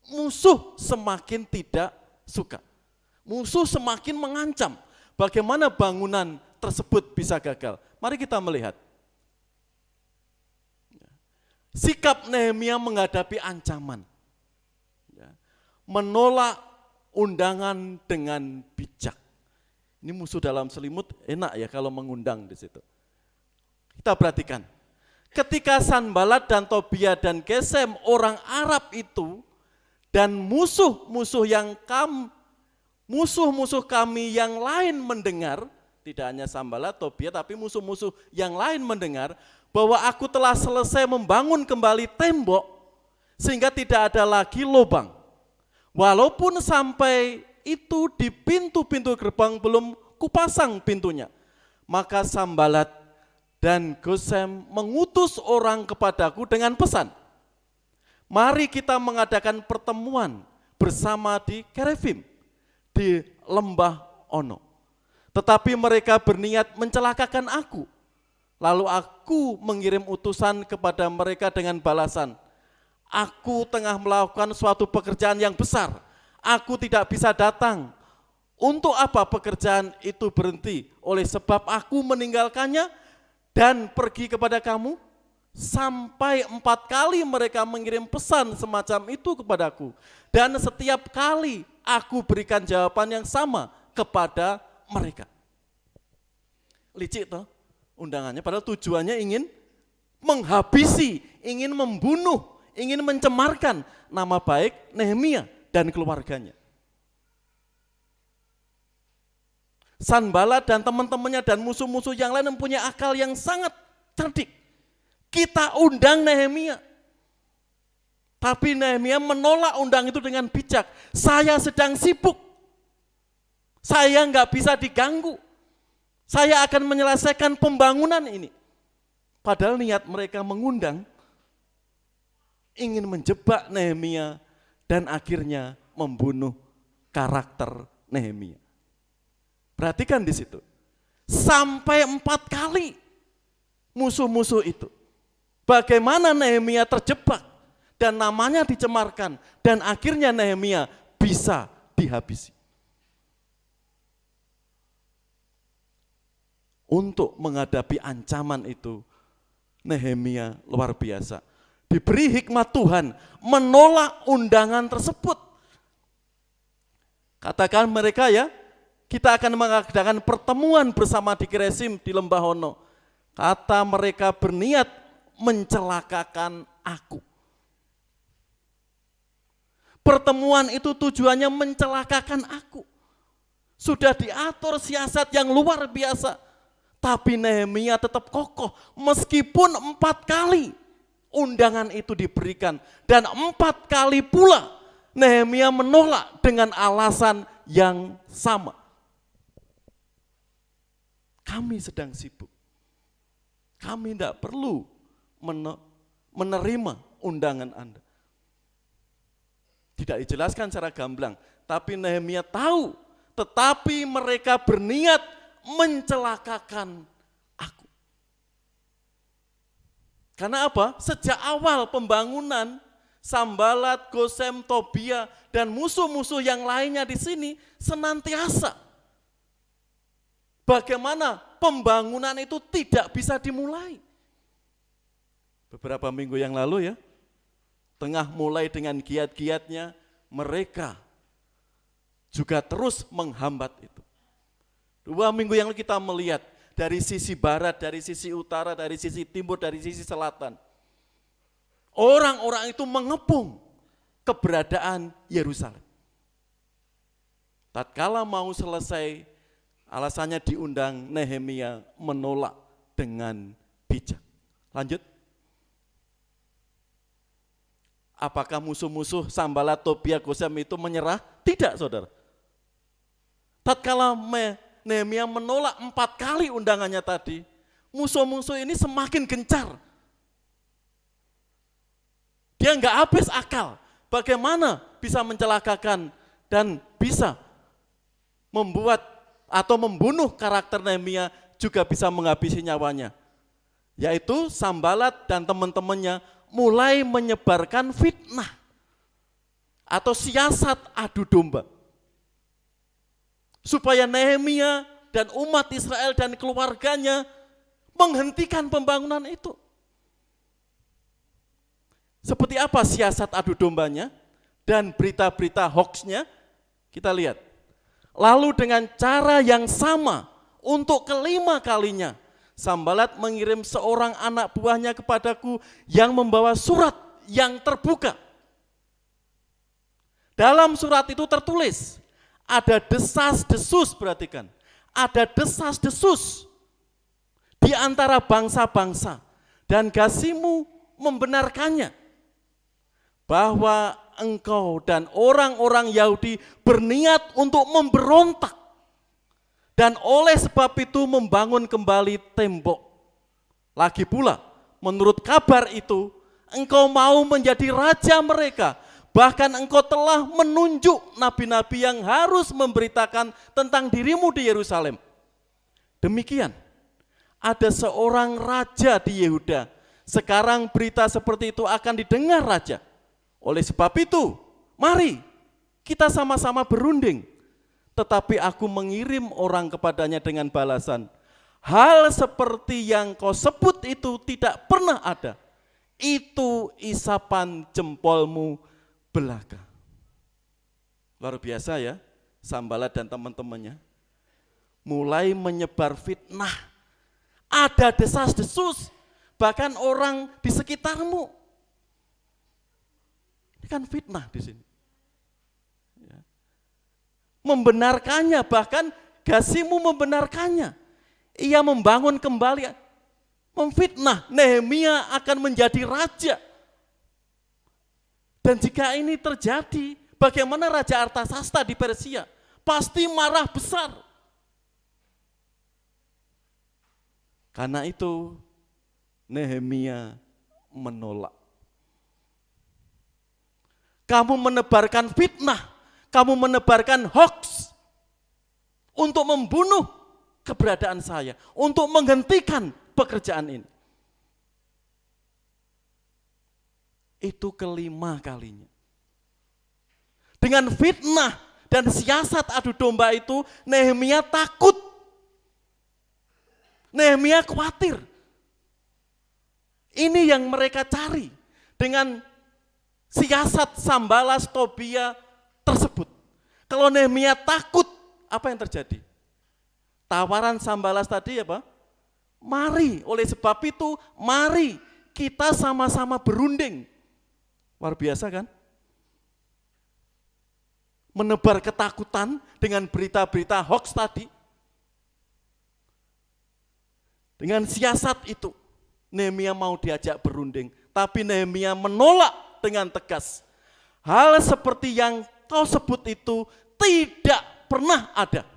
musuh semakin tidak suka. Musuh semakin mengancam. Bagaimana bangunan tersebut bisa gagal? Mari kita melihat. Sikap Nehemia menghadapi ancaman. Menolak undangan dengan bijak. Ini musuh dalam selimut, enak ya kalau mengundang di situ. Kita perhatikan. ketika Sanbalat dan Tobia dan Gesem orang Arab itu dan musuh-musuh kami yang lain mendengar, tidak hanya Sanbalat, Tobia, tapi musuh-musuh yang lain mendengar bahwa aku telah selesai membangun kembali tembok sehingga tidak ada lagi lubang. Walaupun sampai itu di pintu-pintu gerbang belum kupasang pintunya, maka Sanbalat dan Gesem mengutus orang kepadaku dengan pesan, mari kita mengadakan pertemuan bersama di Kerevim, di lembah Ono. Tetapi mereka berniat mencelakakan aku. Lalu aku mengirim utusan kepada mereka dengan balasan, aku tengah melakukan suatu pekerjaan yang besar, aku tidak bisa datang. Untuk apa pekerjaan itu berhenti? Oleh sebab aku meninggalkannya dan pergi kepada kamu. Sampai 4 kali mereka mengirim pesan semacam itu kepadaku. Dan setiap kali aku berikan jawaban yang sama kepada mereka. Licik toh undangannya, padahal tujuannya ingin menghabisi, ingin membunuh, ingin mencemarkan nama baik Nehemia dan keluarganya. Sanbalat dan teman-temannya dan musuh-musuh yang lain mempunyai akal yang sangat cerdik. Kita undang Nehemia. Tapi Nehemia menolak undang itu dengan bijak. Saya sedang sibuk. Saya nggak bisa diganggu. Saya akan menyelesaikan pembangunan ini. Padahal niat mereka mengundang, ingin menjebak Nehemia dan akhirnya membunuh karakter Nehemia. Perhatikan di situ, sampai 4 kali musuh-musuh itu. Bagaimana Nehemia terjebak dan namanya dicemarkan dan akhirnya Nehemia bisa dihabisi. Untuk menghadapi ancaman itu, Nehemia luar biasa. Diberi hikmat Tuhan menolak undangan tersebut. Katakan mereka ya, kita akan mengadakan pertemuan bersama di Kerevim di lembah Ono. Kata mereka berniat mencelakakan aku. Pertemuan itu tujuannya mencelakakan aku. Sudah diatur siasat yang luar biasa. Tapi Nehemia tetap kokoh meskipun 4 kali undangan itu diberikan. Dan 4 kali pula Nehemia menolak dengan alasan yang sama. Kami sedang sibuk. Kami tidak perlu menerima undangan Anda. Tidak dijelaskan secara gamblang, tapi Nehemia tahu, tetapi mereka berniat mencelakakan aku. Karena apa? Sejak awal pembangunan, Sanbalat, Gesem, Tobia, dan musuh-musuh yang lainnya di sini senantiasa bagaimana pembangunan itu tidak bisa dimulai. Beberapa minggu yang lalu ya, tengah mulai dengan giat-giatnya, mereka juga terus menghambat itu. 2 minggu yang lalu kita melihat dari sisi barat, dari sisi utara, dari sisi timur, dari sisi selatan. Orang-orang itu mengepung keberadaan Yerusalem. Tatkala mau selesai, alasannya diundang, Nehemia menolak dengan bijak. Lanjut. Apakah musuh-musuh Sanbalat, Tobia, Gesem itu menyerah? Tidak, saudara. Tatkala Nehemia menolak 4 kali undangannya tadi, musuh-musuh ini semakin gencar. Dia nggak habis akal. Bagaimana bisa mencelakakan dan bisa membuat atau membunuh karakter Nehemia, juga bisa menghabisi nyawanya. Yaitu Sanbalat dan teman-temannya mulai menyebarkan fitnah atau siasat adu domba. Supaya Nehemia dan umat Israel dan keluarganya menghentikan pembangunan itu. Seperti apa siasat adu dombanya dan berita-berita hoaxnya? Kita lihat. Lalu dengan cara yang sama untuk kelima kalinya, Sanbalat mengirim seorang anak buahnya kepadaku yang membawa surat yang terbuka. Dalam surat itu tertulis, ada desas-desus, perhatikan. Ada desas-desus di antara bangsa-bangsa. Dan Gasimu membenarkannya. Bahwa engkau dan orang-orang Yahudi berniat untuk memberontak. Dan oleh sebab itu membangun kembali tembok. Lagi pula, menurut kabar itu, engkau mau menjadi raja mereka. Bahkan engkau telah menunjuk nabi-nabi yang harus memberitakan tentang dirimu di Yerusalem. Demikian, ada seorang raja di Yehuda. Sekarang berita seperti itu akan didengar raja. Oleh sebab itu, mari kita sama-sama berunding. Tetapi aku mengirim orang kepadanya dengan balasan, hal seperti yang kau sebut itu tidak pernah ada. Itu isapan jempolmu belaka. Luar biasa ya, Sanbalat dan teman-temannya. Mulai menyebar fitnah. Ada desas-desus, bahkan orang di sekitarmu. Ini kan fitnah di sini. Membenarkannya, bahkan Gasimu membenarkannya. Ia membangun kembali, memfitnah Nehemia akan menjadi raja. Dan jika ini terjadi, bagaimana Raja Artasasta di Persia? Pasti marah besar. Karena itu Nehemia menolak. Kamu menebarkan fitnah, kamu menebarkan hoax untuk membunuh keberadaan saya, untuk menghentikan pekerjaan ini. Itu kelima kalinya. Dengan fitnah dan siasat adu domba itu, Nehemia takut. Nehemia khawatir. Ini yang mereka cari dengan siasat Sanbalat, Tobia tersebut. Kalau Nehemia takut, apa yang terjadi? Tawaran Sanbalat tadi apa? Mari, oleh sebab itu, mari kita sama-sama berunding. Luar biasa kan? Menebar ketakutan dengan berita-berita hoax tadi. Dengan siasat itu, Nehemia mau diajak berunding. Tapi Nehemia menolak dengan tegas. Hal seperti yang kau sebut itu tidak pernah ada.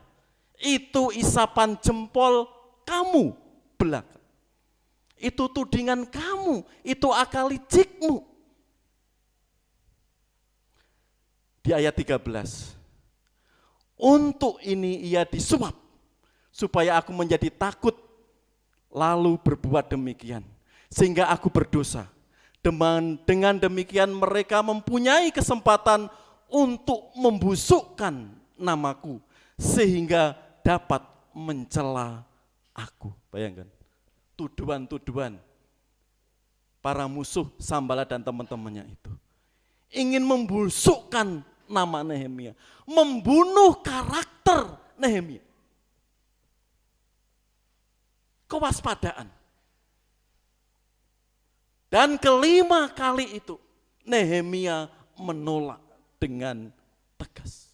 Itu isapan jempol kamu belaka. Itu tudingan kamu, itu akal licikmu. Di ayat 13. Untuk ini ia disuap, supaya aku menjadi takut, lalu berbuat demikian. Sehingga aku berdosa. Dengan demikian mereka mempunyai kesempatan untuk membusukkan namaku sehingga dapat mencela aku. Bayangkan, tuduhan-tuduhan para musuh Sanbalat dan teman-temannya itu. Ingin membusukkan nama Nehemia, membunuh karakter Nehemia. Kewaspadaan. Dan kelima kali itu Nehemia menolak dengan tegas.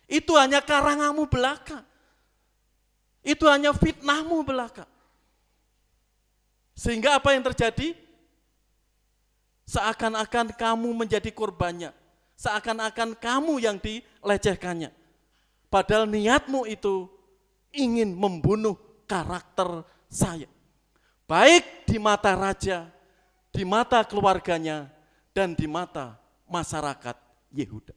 Itu hanya karangamu belaka. Itu hanya fitnahmu belaka. Sehingga apa yang terjadi? Seakan-akan kamu menjadi korbannya. Seakan-akan kamu yang dilecehkannya. Padahal niatmu itu ingin membunuh karakter saya. Baik di mata raja, di mata keluarganya, dan di mata masyarakat Yehuda.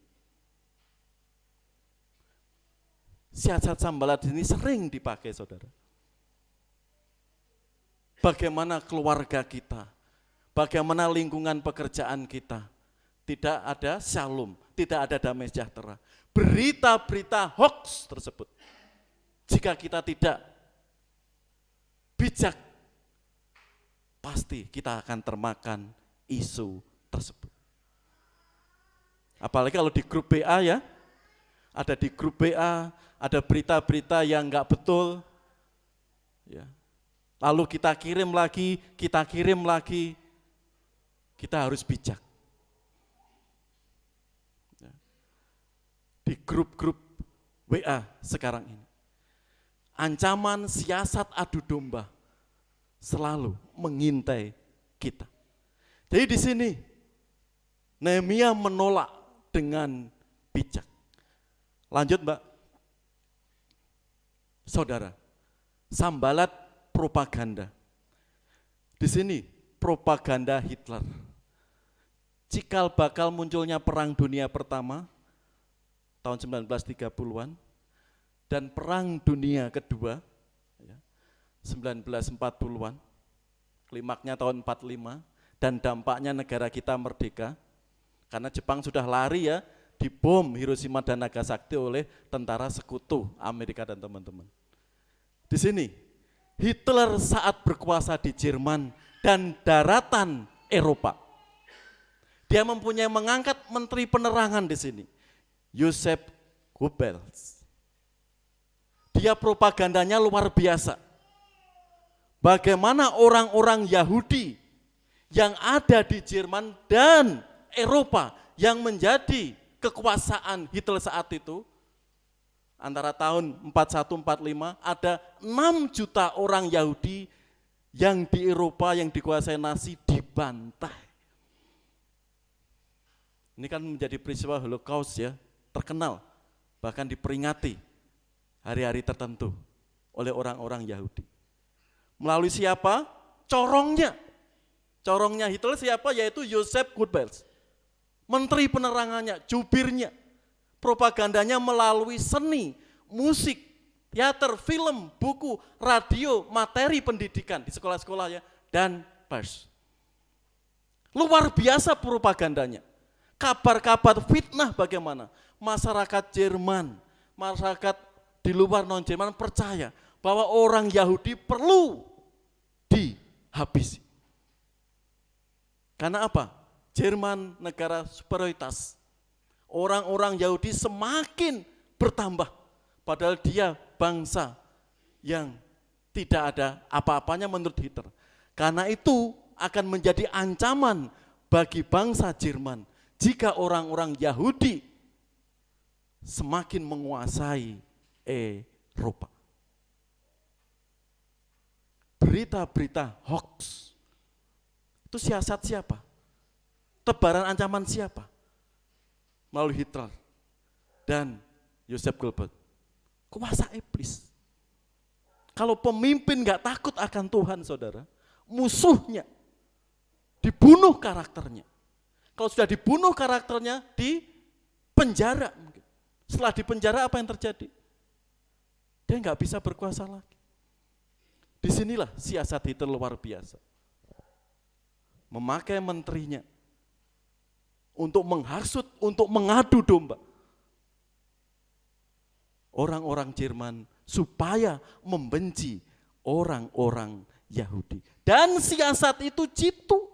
Siasat Sanbalat ini sering dipakai, saudara. Bagaimana keluarga kita, bagaimana lingkungan pekerjaan kita, tidak ada shalom, tidak ada damai sejahtera. Berita-berita hoax tersebut, jika kita tidak bijak, pasti kita akan termakan isu tersebut. Apalagi kalau di grup BA ya, ada di grup BA, ada berita-berita yang enggak betul, ya. Lalu kita kirim lagi, kita harus bijak. Di grup-grup WA sekarang ini, ancaman siasat adu domba selalu mengintai kita. Jadi di sini Nehemia menolak dengan bijak. Lanjut Mbak. Saudara, Sanbalat propaganda. Di sini propaganda Hitler. Cikal bakal munculnya Perang Dunia Pertama tahun 1930-an dan Perang Dunia Kedua 1940-an, klimaknya tahun 45, dan dampaknya negara kita merdeka karena Jepang sudah lari ya, dibom Hiroshima dan Nagasaki oleh tentara sekutu Amerika dan teman-teman. Di sini Hitler saat berkuasa di Jerman dan daratan Eropa, dia mempunyai mengangkat menteri penerangan di sini, Joseph Goebbels. Dia propagandanya luar biasa. Bagaimana orang-orang Yahudi yang ada di Jerman dan Eropa yang menjadi kekuasaan Hitler saat itu, antara tahun 41-45 ada 6 juta orang Yahudi yang di Eropa yang dikuasai Nazi dibantai. Ini kan menjadi peristiwa Holocaust ya, terkenal, bahkan diperingati hari-hari tertentu oleh orang-orang Yahudi. Melalui siapa? Corongnya. Corongnya Hitler siapa? Yaitu Joseph Goebbels. Menteri penerangannya, jubirnya. Propagandanya melalui seni, musik, teater, film, buku, radio, materi pendidikan di sekolah-sekolah ya, dan pers. Luar biasa propagandanya. Kabar-kabar fitnah bagaimana? Masyarakat Jerman, masyarakat di luar non-Jerman percaya bahwa orang Yahudi perlu dihabisi. Karena apa? Jerman negara superioritas. Orang-orang Yahudi semakin bertambah, padahal dia bangsa yang tidak ada apa-apanya menurut Hitler. Karena itu akan menjadi ancaman bagi bangsa Jerman jika orang-orang Yahudi semakin menguasai Eropa. Berita-berita hoax itu siasat siapa? Tebaran ancaman siapa? Melalui Hitler dan Joseph Goebbels. Kuasa iblis. Kalau pemimpin gak takut akan Tuhan saudara, musuhnya dibunuh karakternya. Kalau sudah dibunuh karakternya, di penjara mungkin. Setelah di penjara apa yang terjadi? Dia gak bisa berkuasa lagi. Disinilah siasat Hitler luar biasa. Memakai menterinya untuk menghasut, untuk mengadu domba orang-orang Jerman supaya membenci orang-orang Yahudi. Dan siasat itu jitu.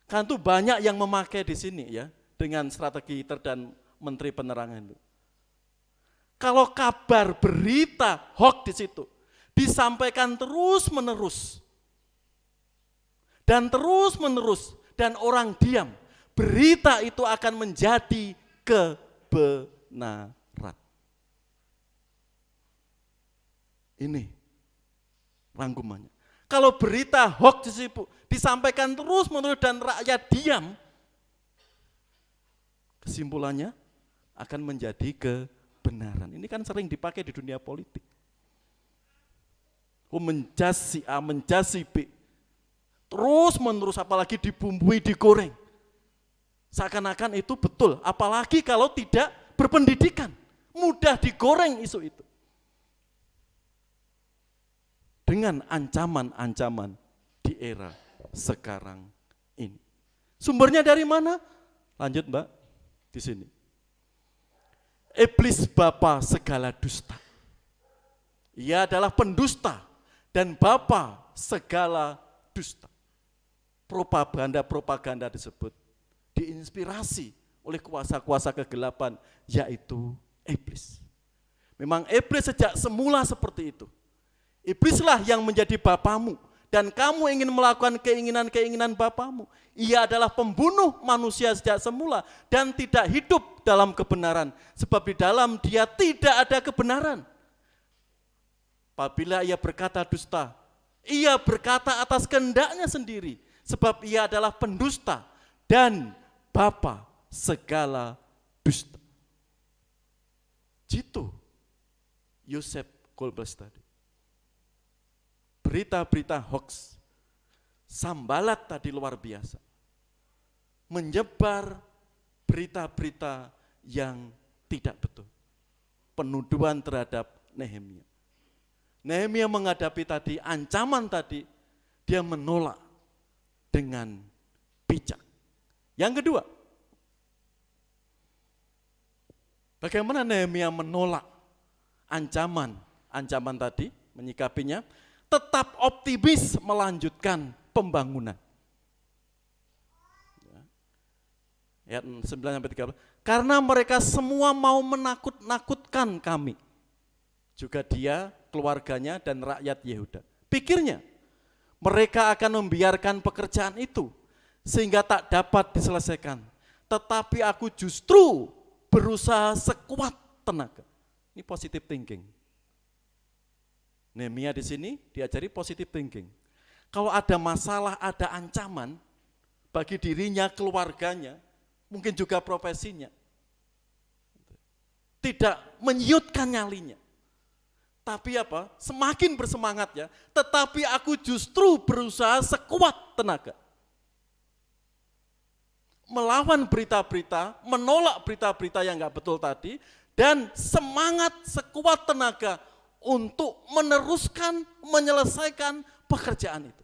Kan tuh banyak yang memakai di sini ya dengan strategi Hitler dan menteri penerangan itu. Kalau kabar berita hoax di situ disampaikan terus-menerus dan terus-menerus dan orang diam, berita itu akan menjadi kebenaran. Ini rangkumannya. Kalau berita hoax disampaikan terus-menerus dan rakyat diam, kesimpulannya akan menjadi kebenaran. Ini kan sering dipakai di dunia politik. Menjas si A, menjas si B. Terus-menerus apalagi dibumbui, digoreng. Seakan-akan itu betul, apalagi kalau tidak berpendidikan. Mudah digoreng isu itu. Dengan ancaman-ancaman di era sekarang ini. Sumbernya dari mana? Lanjut Mbak, di sini. Iblis bapa segala dusta. Ia adalah pendusta dan bapa segala dusta. Propaganda disebut diinspirasi oleh kuasa-kuasa kegelapan, yaitu iblis. Memang iblis sejak semula seperti itu. Iblislah yang menjadi bapamu dan kamu ingin melakukan keinginan-keinginan bapamu. Ia adalah pembunuh manusia sejak semula dan tidak hidup dalam kebenaran, sebab di dalam dia tidak ada kebenaran. Apabila ia berkata dusta, ia berkata atas kehendaknya sendiri, sebab ia adalah pendusta dan bapa segala dusta. Jitu Yosef Goebbels tadi. Berita-berita hoax, sambalat tadi luar biasa. Menyebar berita-berita yang tidak betul. Penuduhan terhadap Nehemia. Nehemia menghadapi tadi ancaman tadi, dia menolak dengan bijak. Yang kedua, bagaimana Nehemia menolak ancaman tadi, menyikapinya, tetap optimis melanjutkan pembangunan. Ayat 9-13, karena mereka semua mau menakut-nakutkan kami. Juga dia, keluarganya, dan rakyat Yehuda. Pikirnya, mereka akan membiarkan pekerjaan itu, sehingga tak dapat diselesaikan. Tetapi aku justru berusaha sekuat tenaga. Ini positive thinking. Nehemia di sini diajari positive thinking. Kalau ada masalah, ada ancaman bagi dirinya, keluarganya, mungkin juga profesinya, tidak menyiutkan nyalinya. Tapi apa? Semakin bersemangat ya. Tetapi aku justru berusaha sekuat tenaga. Melawan berita-berita, menolak berita-berita yang enggak betul tadi, dan semangat sekuat tenaga untuk meneruskan, menyelesaikan pekerjaan itu.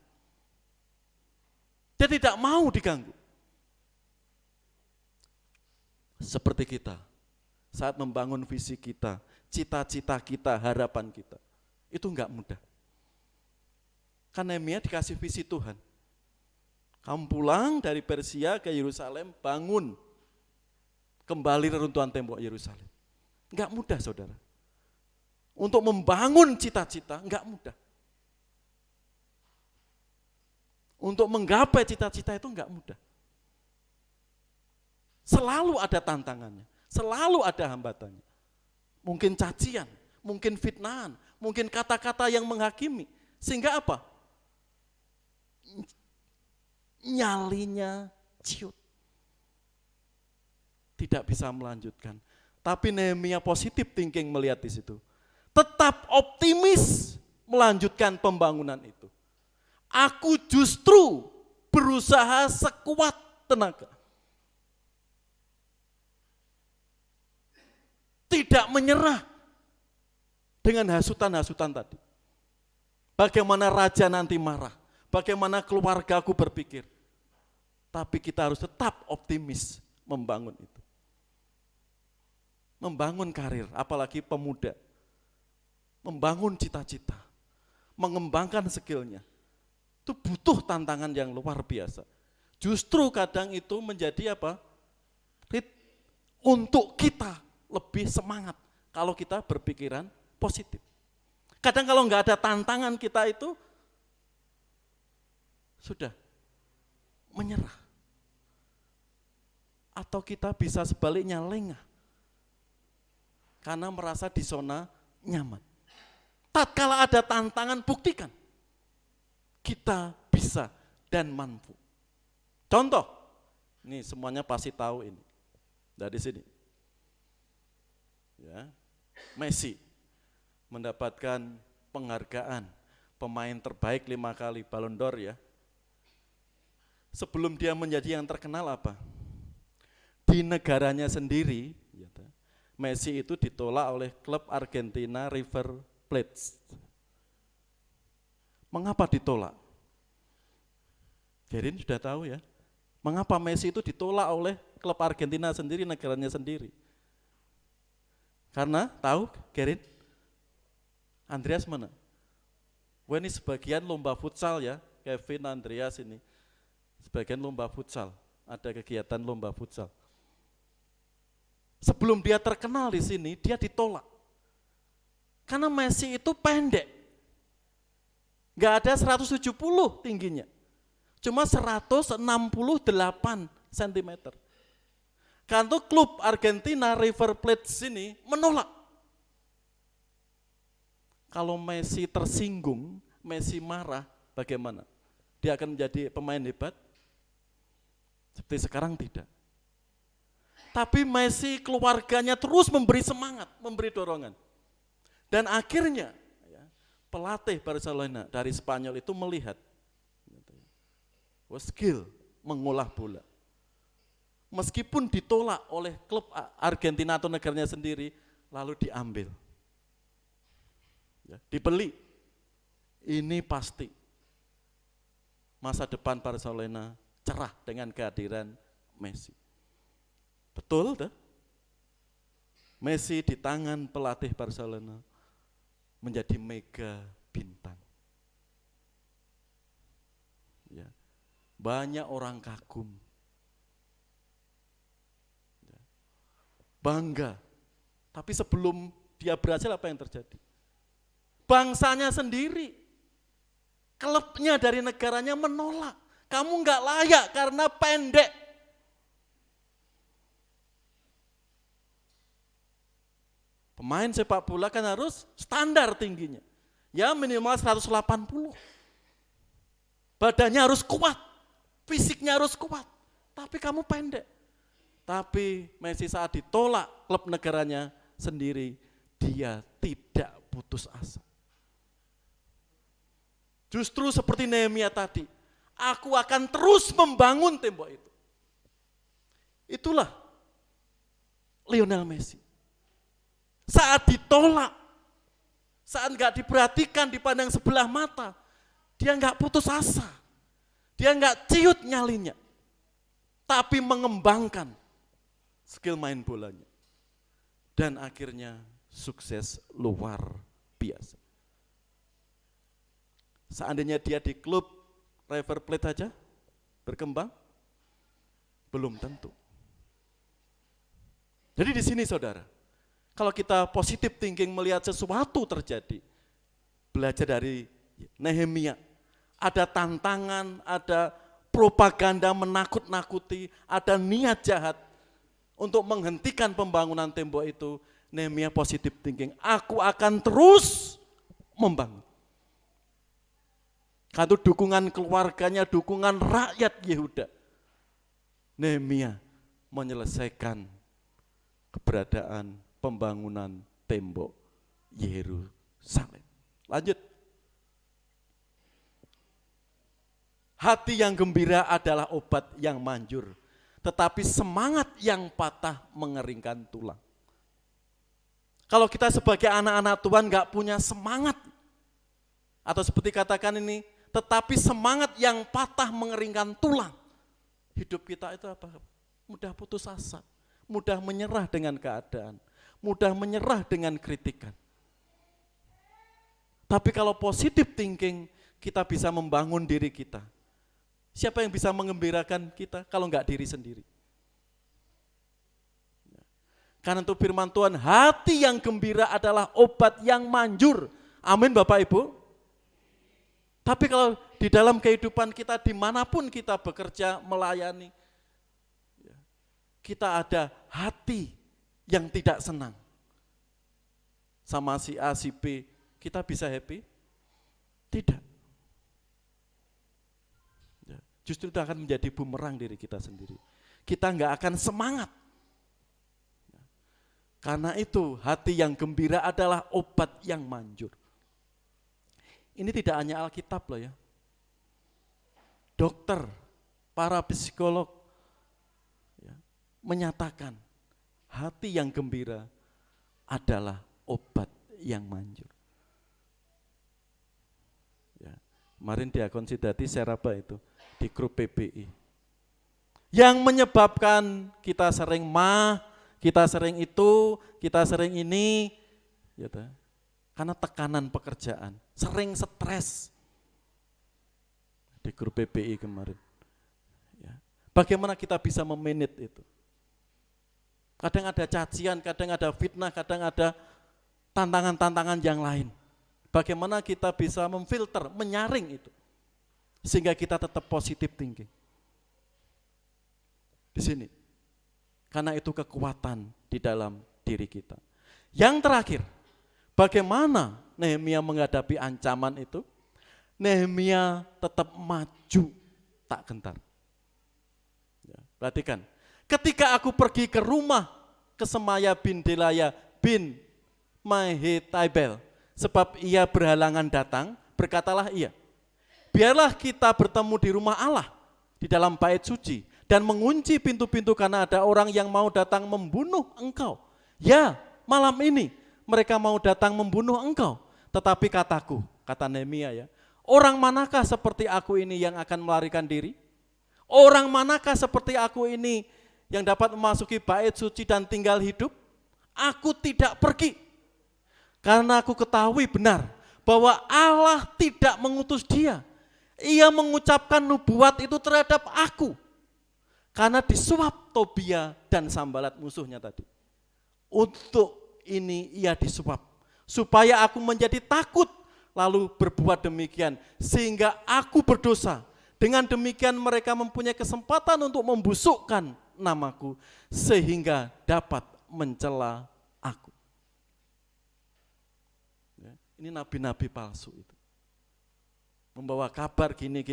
Dia tidak mau diganggu. Seperti kita, saat membangun visi kita, cita-cita kita, harapan kita, itu enggak mudah. Karena Nehemia dikasih visi Tuhan. Kamu pulang dari Persia ke Yerusalem, bangun kembali reruntuhan tembok Yerusalem. Enggak mudah, saudara. Untuk membangun cita-cita enggak mudah. Untuk menggapai cita-cita itu enggak mudah. Selalu ada tantangannya, selalu ada hambatannya. Mungkin cacian, mungkin fitnahan, mungkin kata-kata yang menghakimi. Sehingga apa? Nyalinya ciut. Tidak bisa melanjutkan. Tapi Nehemia positif thinking melihat di situ. Tetap optimis melanjutkan pembangunan itu. Aku justru berusaha sekuat tenaga. Tidak menyerah dengan hasutan-hasutan tadi. Bagaimana raja nanti marah, bagaimana keluargaku berpikir. Tapi kita harus tetap optimis membangun itu. Membangun karir, apalagi pemuda. Membangun cita-cita, mengembangkan skillnya. Itu butuh tantangan yang luar biasa. Justru kadang itu menjadi apa? Untuk kita lebih semangat kalau kita berpikiran positif. Kadang kalau nggak ada tantangan kita itu sudah menyerah. Atau kita bisa sebaliknya lengah. Karena merasa di zona nyaman. Tatkala ada tantangan, buktikan. Kita bisa dan mampu. Contoh, ini semuanya pasti tahu ini. Dari sini. Ya, Messi mendapatkan penghargaan pemain terbaik 5 kali Ballon d'Or ya. Sebelum dia menjadi yang terkenal apa? Di negaranya sendiri, Messi itu ditolak oleh klub Argentina River Plate. Mengapa ditolak? Gerin sudah tahu ya. Mengapa Messi itu ditolak oleh klub Argentina sendiri, negaranya sendiri? Karena tahu, Gerin? Andreas mana? Wah, ini sebagian lomba futsal ya, Kevin, Andreas ini. Sebagian lomba futsal, ada kegiatan lomba futsal. Sebelum dia terkenal di sini, dia ditolak. Karena Messi itu pendek. Nggak ada 170 tingginya. Cuma 168 cm. Karena klub Argentina River Plate sini menolak. Kalau Messi tersinggung, Messi marah, bagaimana? Dia akan menjadi pemain hebat? Seperti sekarang tidak. Tapi Messi keluarganya terus memberi semangat, memberi dorongan. Dan akhirnya pelatih Barcelona dari Spanyol itu melihat skill mengolah bola. Meskipun ditolak oleh klub Argentina atau negaranya sendiri, lalu diambil. Dibeli. Ini pasti masa depan Barcelona cerah dengan kehadiran Messi. Betul tuh? Messi di tangan pelatih Barcelona menjadi mega bintang. Ya. Banyak orang kagum. Ya. Bangga. Tapi sebelum dia berhasil apa yang terjadi? Bangsanya sendiri, klubnya dari negaranya menolak. Kamu enggak layak karena pendek. Pemain sepak bola kan harus standar tingginya. Ya minimal 180. Badannya harus kuat, fisiknya harus kuat. Tapi kamu pendek. Tapi Messi saat ditolak klub negaranya sendiri, dia tidak putus asa. Justru seperti Nehemia tadi, aku akan terus membangun tembok itu. Itulah Lionel Messi. Saat ditolak, saat enggak diperhatikan, dipandang sebelah mata, dia enggak putus asa. Dia enggak ciut nyalinya. Tapi mengembangkan skill main bolanya. Dan akhirnya sukses luar biasa. Seandainya dia di klub River Plate saja berkembang, belum tentu. Jadi di sini saudara, kalau kita positive thinking melihat sesuatu terjadi, belajar dari Nehemia, ada tantangan, ada propaganda menakut-nakuti, ada niat jahat untuk menghentikan pembangunan tembok itu. Nehemia positive thinking, aku akan terus membangun. Karena dukungan keluarganya, dukungan rakyat Yehuda. Nehemia menyelesaikan keberadaan pembangunan tembok Yerusalem. Lanjut. Hati yang gembira adalah obat yang manjur, tetapi semangat yang patah mengeringkan tulang. Kalau kita sebagai anak-anak Tuhan gak punya semangat, atau seperti katakan ini, tetapi semangat yang patah mengeringkan tulang. Hidup kita itu apa? Mudah putus asa, mudah menyerah dengan keadaan, mudah menyerah dengan kritikan. Tapi kalau positive thinking, kita bisa membangun diri kita. Siapa yang bisa mengembirakan kita kalau enggak diri sendiri? Karena itu firman Tuhan, hati yang gembira adalah obat yang manjur. Amin Bapak Ibu. Tapi kalau di dalam kehidupan kita dimanapun kita bekerja, melayani, kita ada hati yang tidak senang. Sama si A, si B, kita bisa happy? Tidak. Justru itu akan menjadi bumerang diri kita sendiri. Kita enggak akan semangat. Karena itu hati yang gembira adalah obat yang manjur. Ini tidak hanya Alkitab loh ya. Dokter, para psikolog ya, menyatakan hati yang gembira adalah obat yang manjur. Ya, kemarin Diakon Sidati share apa itu di grup PBI. Yang menyebabkan kita sering kita sering itu, kita sering ini, gitu. Karena tekanan pekerjaan, sering stres di grup PBI kemarin. Ya. Bagaimana kita bisa memanage itu? Kadang ada cacian, kadang ada fitnah, kadang ada tantangan-tantangan yang lain. Bagaimana kita bisa memfilter, menyaring itu. Sehingga kita tetap positif thinking. Di sini. Karena itu kekuatan di dalam diri kita. Yang terakhir, bagaimana Nehemia menghadapi ancaman itu? Nehemia tetap maju, tak gentar. Ya, perhatikan, ketika aku pergi ke rumah ke Semaya bin Delaya bin Mahetaibel, sebab ia berhalangan datang, berkatalah ia, biarlah kita bertemu di rumah Allah, di dalam bait suci, dan mengunci pintu-pintu karena ada orang yang mau datang membunuh engkau. Ya, malam ini mereka mau datang membunuh engkau. Tetapi kataku, kata Nehemia ya, orang manakah seperti aku ini yang akan melarikan diri? Orang manakah seperti aku ini yang dapat memasuki bait suci dan tinggal hidup? Aku tidak pergi. Karena aku ketahui benar bahwa Allah tidak mengutus dia. Ia mengucapkan nubuat itu terhadap aku. Karena disuap Tobia dan Sambalat musuhnya tadi. Untuk ini ia disuap. Supaya aku menjadi takut lalu berbuat demikian. Sehingga aku berdosa. Dengan demikian mereka mempunyai kesempatan untuk membusukkan namaku. Sehingga dapat mencela aku. Ya, ini nabi-nabi palsu itu. Membawa kabar gini.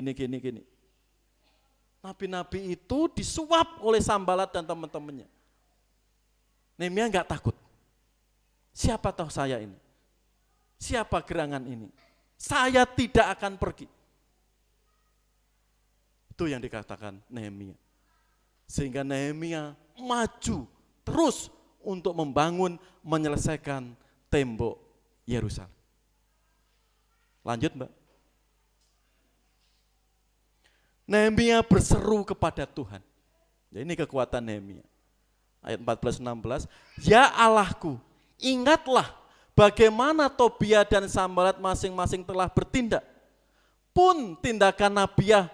Nabi-nabi itu disuap oleh Sambalat dan teman-temannya. Nehemia enggak takut. Siapa tahu saya ini? Siapa gerangan ini? Saya tidak akan pergi. Itu yang dikatakan Nehemia. Sehingga Nehemia maju terus untuk membangun, menyelesaikan tembok Yerusalem. Lanjut Mbak. Nehemia berseru kepada Tuhan. Ya, ini kekuatan Nehemia. Ayat 14-16. Ya Allahku, ingatlah bagaimana Tobia dan Sambalat masing-masing telah bertindak. Pun tindakan Nabiah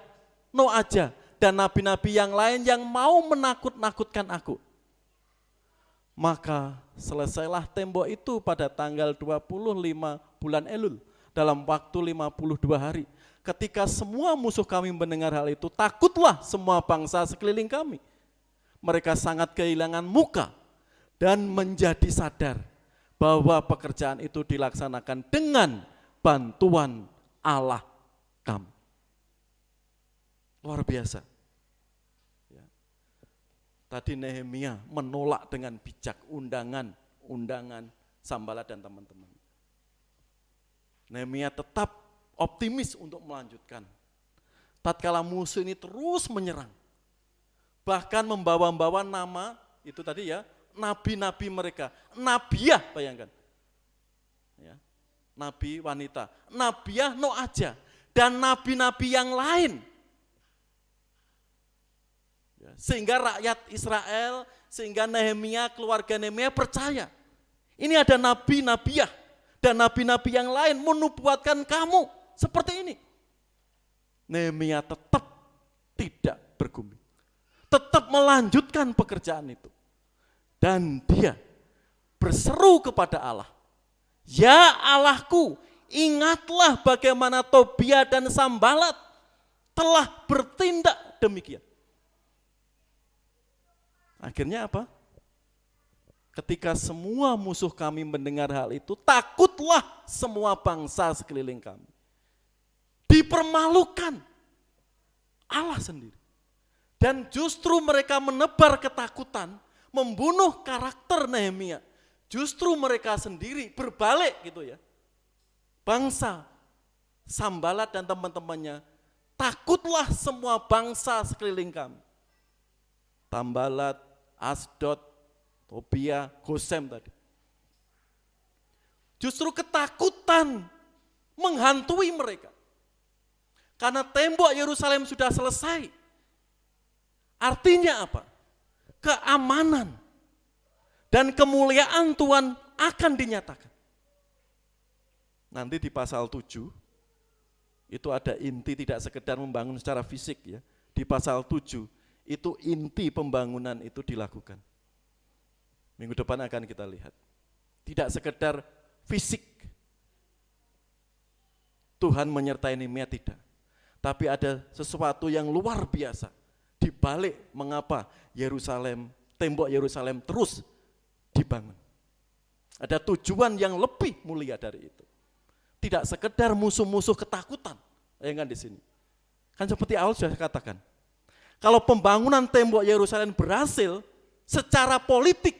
Noaja dan nabi-nabi yang lain yang mau menakut-nakutkan aku. Maka selesailah tembok itu pada tanggal 25 bulan Elul dalam waktu 52 hari. Ketika semua musuh kami mendengar hal itu, takutlah semua bangsa sekeliling kami. Mereka sangat kehilangan muka dan menjadi sadar bahwa pekerjaan itu dilaksanakan dengan bantuan Allah kami. Luar biasa. Ya. Tadi Nehemia menolak dengan bijak undangan Sambalat dan teman-teman. Nehemia tetap optimis untuk melanjutkan. Tatkala musuh ini terus menyerang, bahkan membawa-bawa nama itu tadi ya, nabi-nabi mereka, Nabiah bayangkan, ya, nabi wanita, Nabiah Noaja dan nabi-nabi yang lain, ya, sehingga rakyat Israel, sehingga Nehemia, keluarga Nehemia percaya, ini ada nabi-nabiah dan nabi-nabi yang lain menubuatkan kamu seperti ini. Nehemia tetap tidak berguming, tetap melanjutkan pekerjaan itu. Dan dia berseru kepada Allah, ya Allahku, ingatlah bagaimana Tobia dan Sambalat telah bertindak demikian. Akhirnya apa? Ketika semua musuh kami mendengar hal itu, takutlah semua bangsa sekeliling kami. Dipermalukan Allah sendiri. Dan justru mereka menebar ketakutan, membunuh karakter Nehemia. Justru mereka sendiri berbalik gitu ya. Bangsa Sambalat dan teman-temannya, takutlah semua bangsa sekeliling kami. Sambalat, Asdod, Tobia, Gosem tadi. Justru ketakutan menghantui mereka. Karena tembok Yerusalem sudah selesai. Artinya apa? Keamanan dan kemuliaan Tuhan akan dinyatakan. Nanti di pasal 7, itu ada inti tidak sekedar membangun secara fisik ya. Di pasal 7, itu inti pembangunan itu dilakukan. Minggu depan akan kita lihat. Tidak sekedar fisik, Tuhan menyertai Nehemia tidak. Tapi ada sesuatu yang luar biasa di balik mengapa tembok Yerusalem terus dibangun. Ada tujuan yang lebih mulia dari itu. Tidak sekedar musuh-musuh ketakutan, kan di sini. Kan seperti awal sudah saya katakan. Kalau pembangunan tembok Yerusalem berhasil secara politik,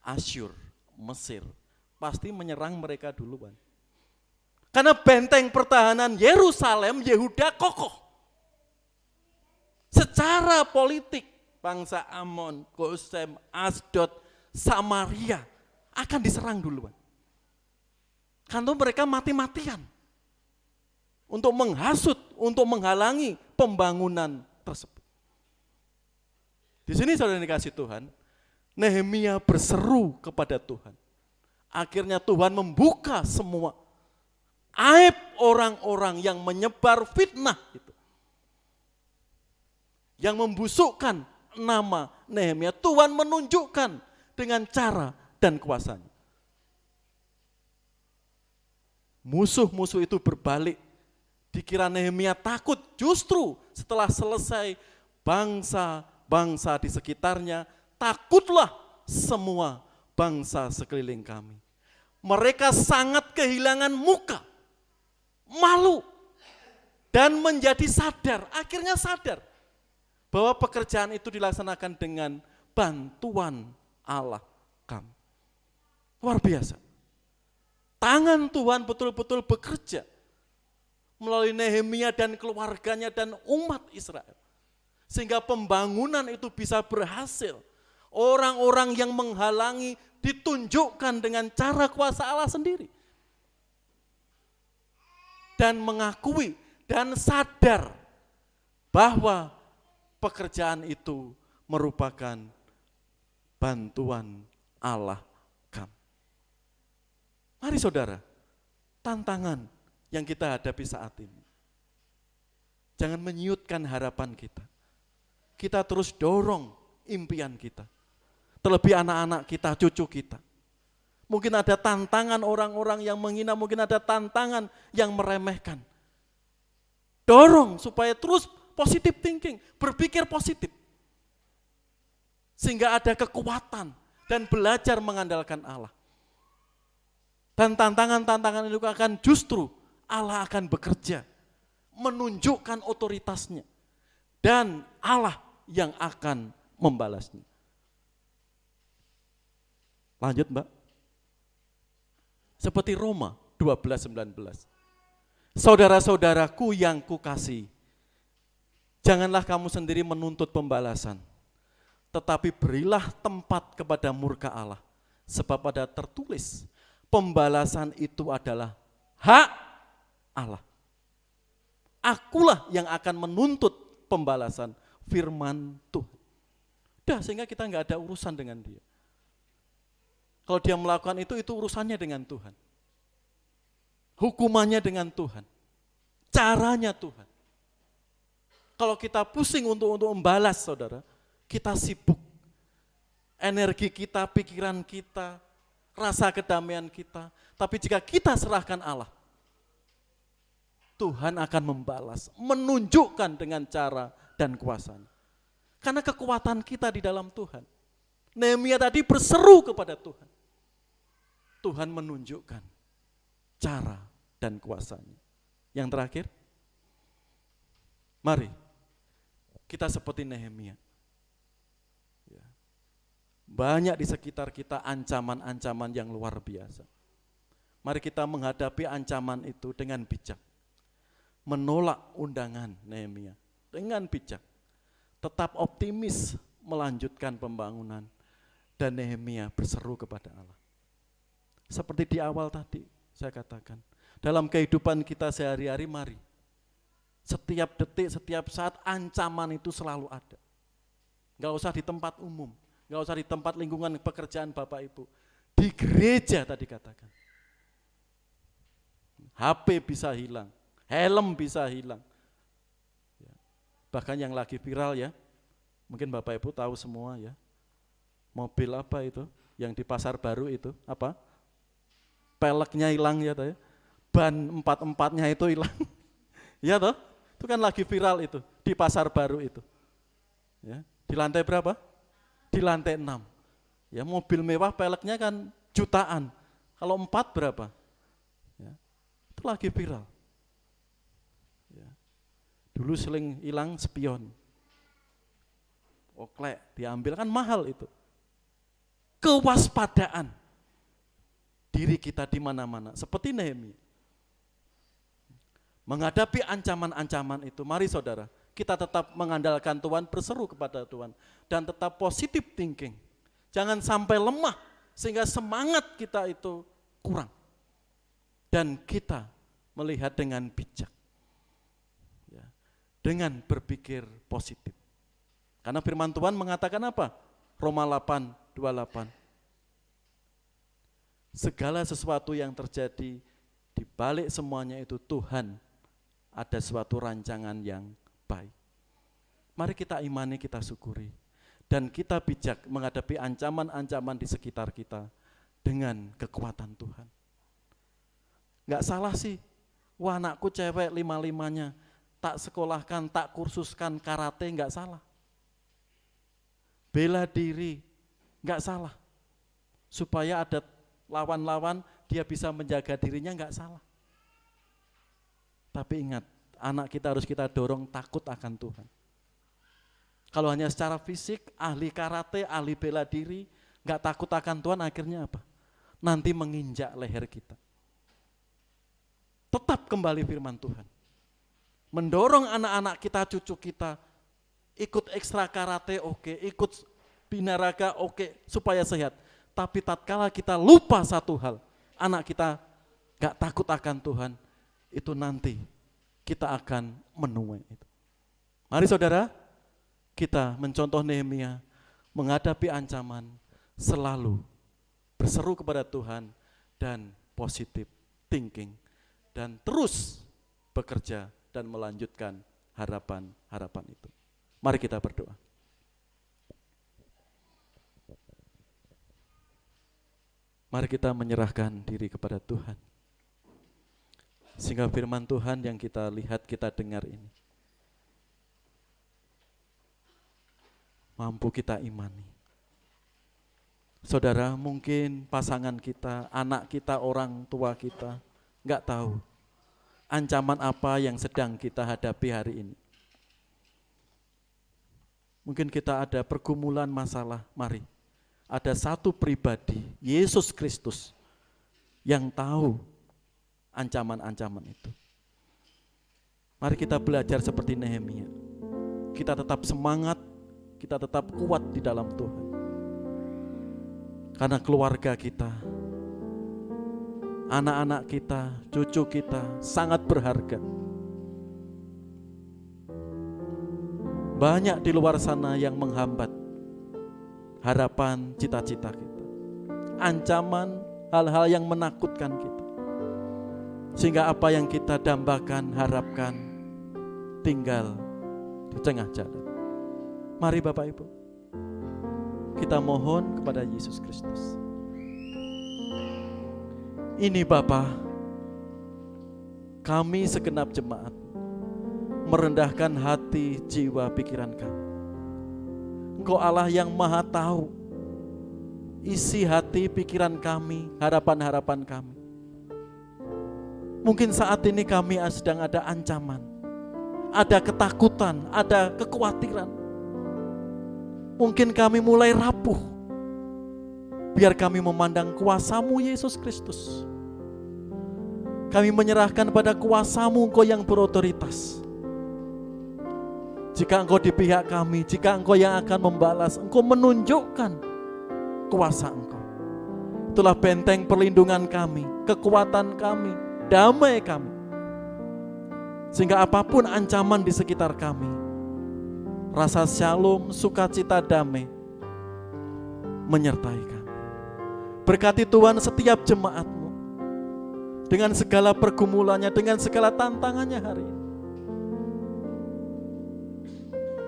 Asyur, Mesir pasti menyerang mereka duluan. Karena benteng pertahanan Yerusalem, Yehuda kokoh. Secara politik, bangsa Amon, Gosem, Asdod, Samaria akan diserang duluan. Karena mereka mati-matian untuk menghasut, untuk menghalangi pembangunan tersebut. Di sini saudara dikasih Tuhan, Nehemia berseru kepada Tuhan. Akhirnya Tuhan membuka semua aib orang-orang yang menyebar fitnah itu. Yang membusukkan nama Nehemia, Tuhan menunjukkan dengan cara dan kuasanya. Musuh-musuh itu berbalik. Dikira Nehemia takut, justru setelah selesai bangsa-bangsa di sekitarnya, takutlah semua bangsa sekeliling kami. Mereka sangat kehilangan muka, malu, dan menjadi sadar, akhirnya sadar bahwa pekerjaan itu dilaksanakan dengan bantuan Allah kami. Luar biasa. Tangan Tuhan betul-betul bekerja melalui Nehemia dan keluarganya dan umat Israel. Sehingga pembangunan itu bisa berhasil. Orang-orang yang menghalangi ditunjukkan dengan cara kuasa Allah sendiri. Dan mengakui dan sadar bahwa pekerjaan itu merupakan bantuan Allah kami. Mari saudara, tantangan yang kita hadapi saat ini. Jangan menyiutkan harapan kita. Kita terus dorong impian kita. Terlebih anak-anak kita, cucu kita. Mungkin ada tantangan orang-orang yang menghina, mungkin ada tantangan yang meremehkan. Dorong supaya terus positive thinking, berpikir positif. Sehingga ada kekuatan dan belajar mengandalkan Allah. Dan tantangan-tantangan itu akan justru Allah akan bekerja, menunjukkan otoritasnya. Dan Allah yang akan membalasnya. Lanjut Mbak. Seperti Roma 12:19. Saudara-saudaraku yang kukasihi, janganlah kamu sendiri menuntut pembalasan, tetapi berilah tempat kepada murka Allah. Sebab ada tertulis, pembalasan itu adalah hak Allah. Akulah yang akan menuntut pembalasan, firman Tuhan. Udah, sehingga kita nggak ada urusan dengan dia. Kalau dia melakukan itu urusannya dengan Tuhan. Hukumannya dengan Tuhan. Caranya Tuhan. Kalau kita pusing untuk membalas saudara, kita sibuk. Energi kita, pikiran kita, rasa kedamaian kita. Tapi jika kita serahkan Allah, Tuhan akan membalas, menunjukkan dengan cara dan kuasanya. Karena kekuatan kita di dalam Tuhan. Nehemia tadi berseru kepada Tuhan. Tuhan menunjukkan cara dan kuasanya. Yang terakhir, mari kita seperti Nehemia. Banyak di sekitar kita ancaman-ancaman yang luar biasa. Mari kita menghadapi ancaman itu dengan bijak. Menolak undangan Nehemia dengan bijak. Tetap optimis melanjutkan pembangunan. Dan Nehemia berseru kepada Allah. Seperti di awal tadi saya katakan, dalam kehidupan kita sehari-hari mari, setiap detik, setiap saat ancaman itu selalu ada. Gak usah di tempat umum, gak usah di tempat lingkungan pekerjaan Bapak Ibu, di gereja tadi katakan. HP bisa hilang, helm bisa hilang. Bahkan yang lagi viral ya, mungkin Bapak Ibu tahu semua ya, mobil apa itu, yang di pasar baru itu, apa? peleknya hilang ya toh ya. Ban 4-4-nya itu hilang. Ya toh? Itu kan lagi viral itu di Pasar Baru itu. Ya, di lantai berapa? Di lantai 6. Ya, mobil mewah peleknya kan jutaan. Kalau 4 berapa? Ya, itu lagi viral. Ya. Dulu sering hilang spion. Oklek diambil kan mahal itu. Kewaspadaan diri kita di mana-mana seperti Nehemia. Menghadapi ancaman-ancaman itu, mari saudara, kita tetap mengandalkan Tuhan, berseru kepada Tuhan dan tetap positive thinking. Jangan sampai lemah sehingga semangat kita itu kurang. Dan kita melihat dengan bijak. Ya, dengan berpikir positif. Karena firman Tuhan mengatakan apa? Roma 8:28. Segala sesuatu yang terjadi di balik semuanya itu Tuhan ada suatu rancangan yang baik. Mari kita imani, kita syukuri. Dan kita bijak menghadapi ancaman-ancaman di sekitar kita dengan kekuatan Tuhan. Enggak salah sih, wah anakku cewek 5-5-nya, tak sekolahkan, tak kursuskan karate, enggak salah. Bela diri, enggak salah. Supaya ada lawan-lawan, dia bisa menjaga dirinya, enggak salah. Tapi ingat, anak kita harus kita dorong takut akan Tuhan. Kalau hanya secara fisik, ahli karate, ahli bela diri, enggak takut akan Tuhan, akhirnya apa? Nanti menginjak leher kita. Tetap kembali firman Tuhan. Mendorong anak-anak kita, cucu kita, ikut ekstra karate oke, ikut binaraga oke, supaya sehat. Tapi tatkala kita lupa satu hal, anak kita gak takut akan Tuhan, itu nanti kita akan menuai itu. Mari saudara, kita mencontoh Nehemia, menghadapi ancaman, selalu berseru kepada Tuhan dan positif thinking, dan terus bekerja dan melanjutkan harapan-harapan itu. Mari kita berdoa. Mari kita menyerahkan diri kepada Tuhan. Sehingga firman Tuhan yang kita lihat, kita dengar ini mampu kita imani. Saudara, mungkin pasangan kita, anak kita, orang tua kita enggak tahu ancaman apa yang sedang kita hadapi hari ini. Mungkin kita ada pergumulan masalah, mari. Ada satu pribadi, Yesus Kristus, yang tahu ancaman-ancaman itu. Mari kita belajar seperti Nehemia. Kita tetap semangat, kita tetap kuat di dalam Tuhan. Karena keluarga kita, anak-anak kita, cucu kita sangat berharga. Banyak di luar sana yang menghambat harapan cita-cita kita. Ancaman, hal-hal yang menakutkan kita. Sehingga apa yang kita dambakan, harapkan, tinggal di tengah jalan. Mari Bapak Ibu, kita mohon kepada Yesus Kristus. Ini Bapa, kami segenap jemaat merendahkan hati, jiwa, pikiran kami. Engkau Allah yang maha tahu isi hati, pikiran kami, harapan-harapan kami. Mungkin saat ini kami sedang ada ancaman, ada ketakutan, ada kekhawatiran. Mungkin kami mulai rapuh. Biar kami memandang kuasa-Mu Yesus Kristus. Kami menyerahkan pada kuasa-Mu, Engkau yang berotoritas. Jika Engkau di pihak kami, jika Engkau yang akan membalas, Engkau menunjukkan kuasa Engkau. Itulah benteng perlindungan kami, kekuatan kami, damai kami. Sehingga apapun ancaman di sekitar kami, rasa shalom, sukacita, damai menyertai kami. Berkati Tuhan setiap jemaat-Mu dengan segala pergumulannya, dengan segala tantangannya hari ini.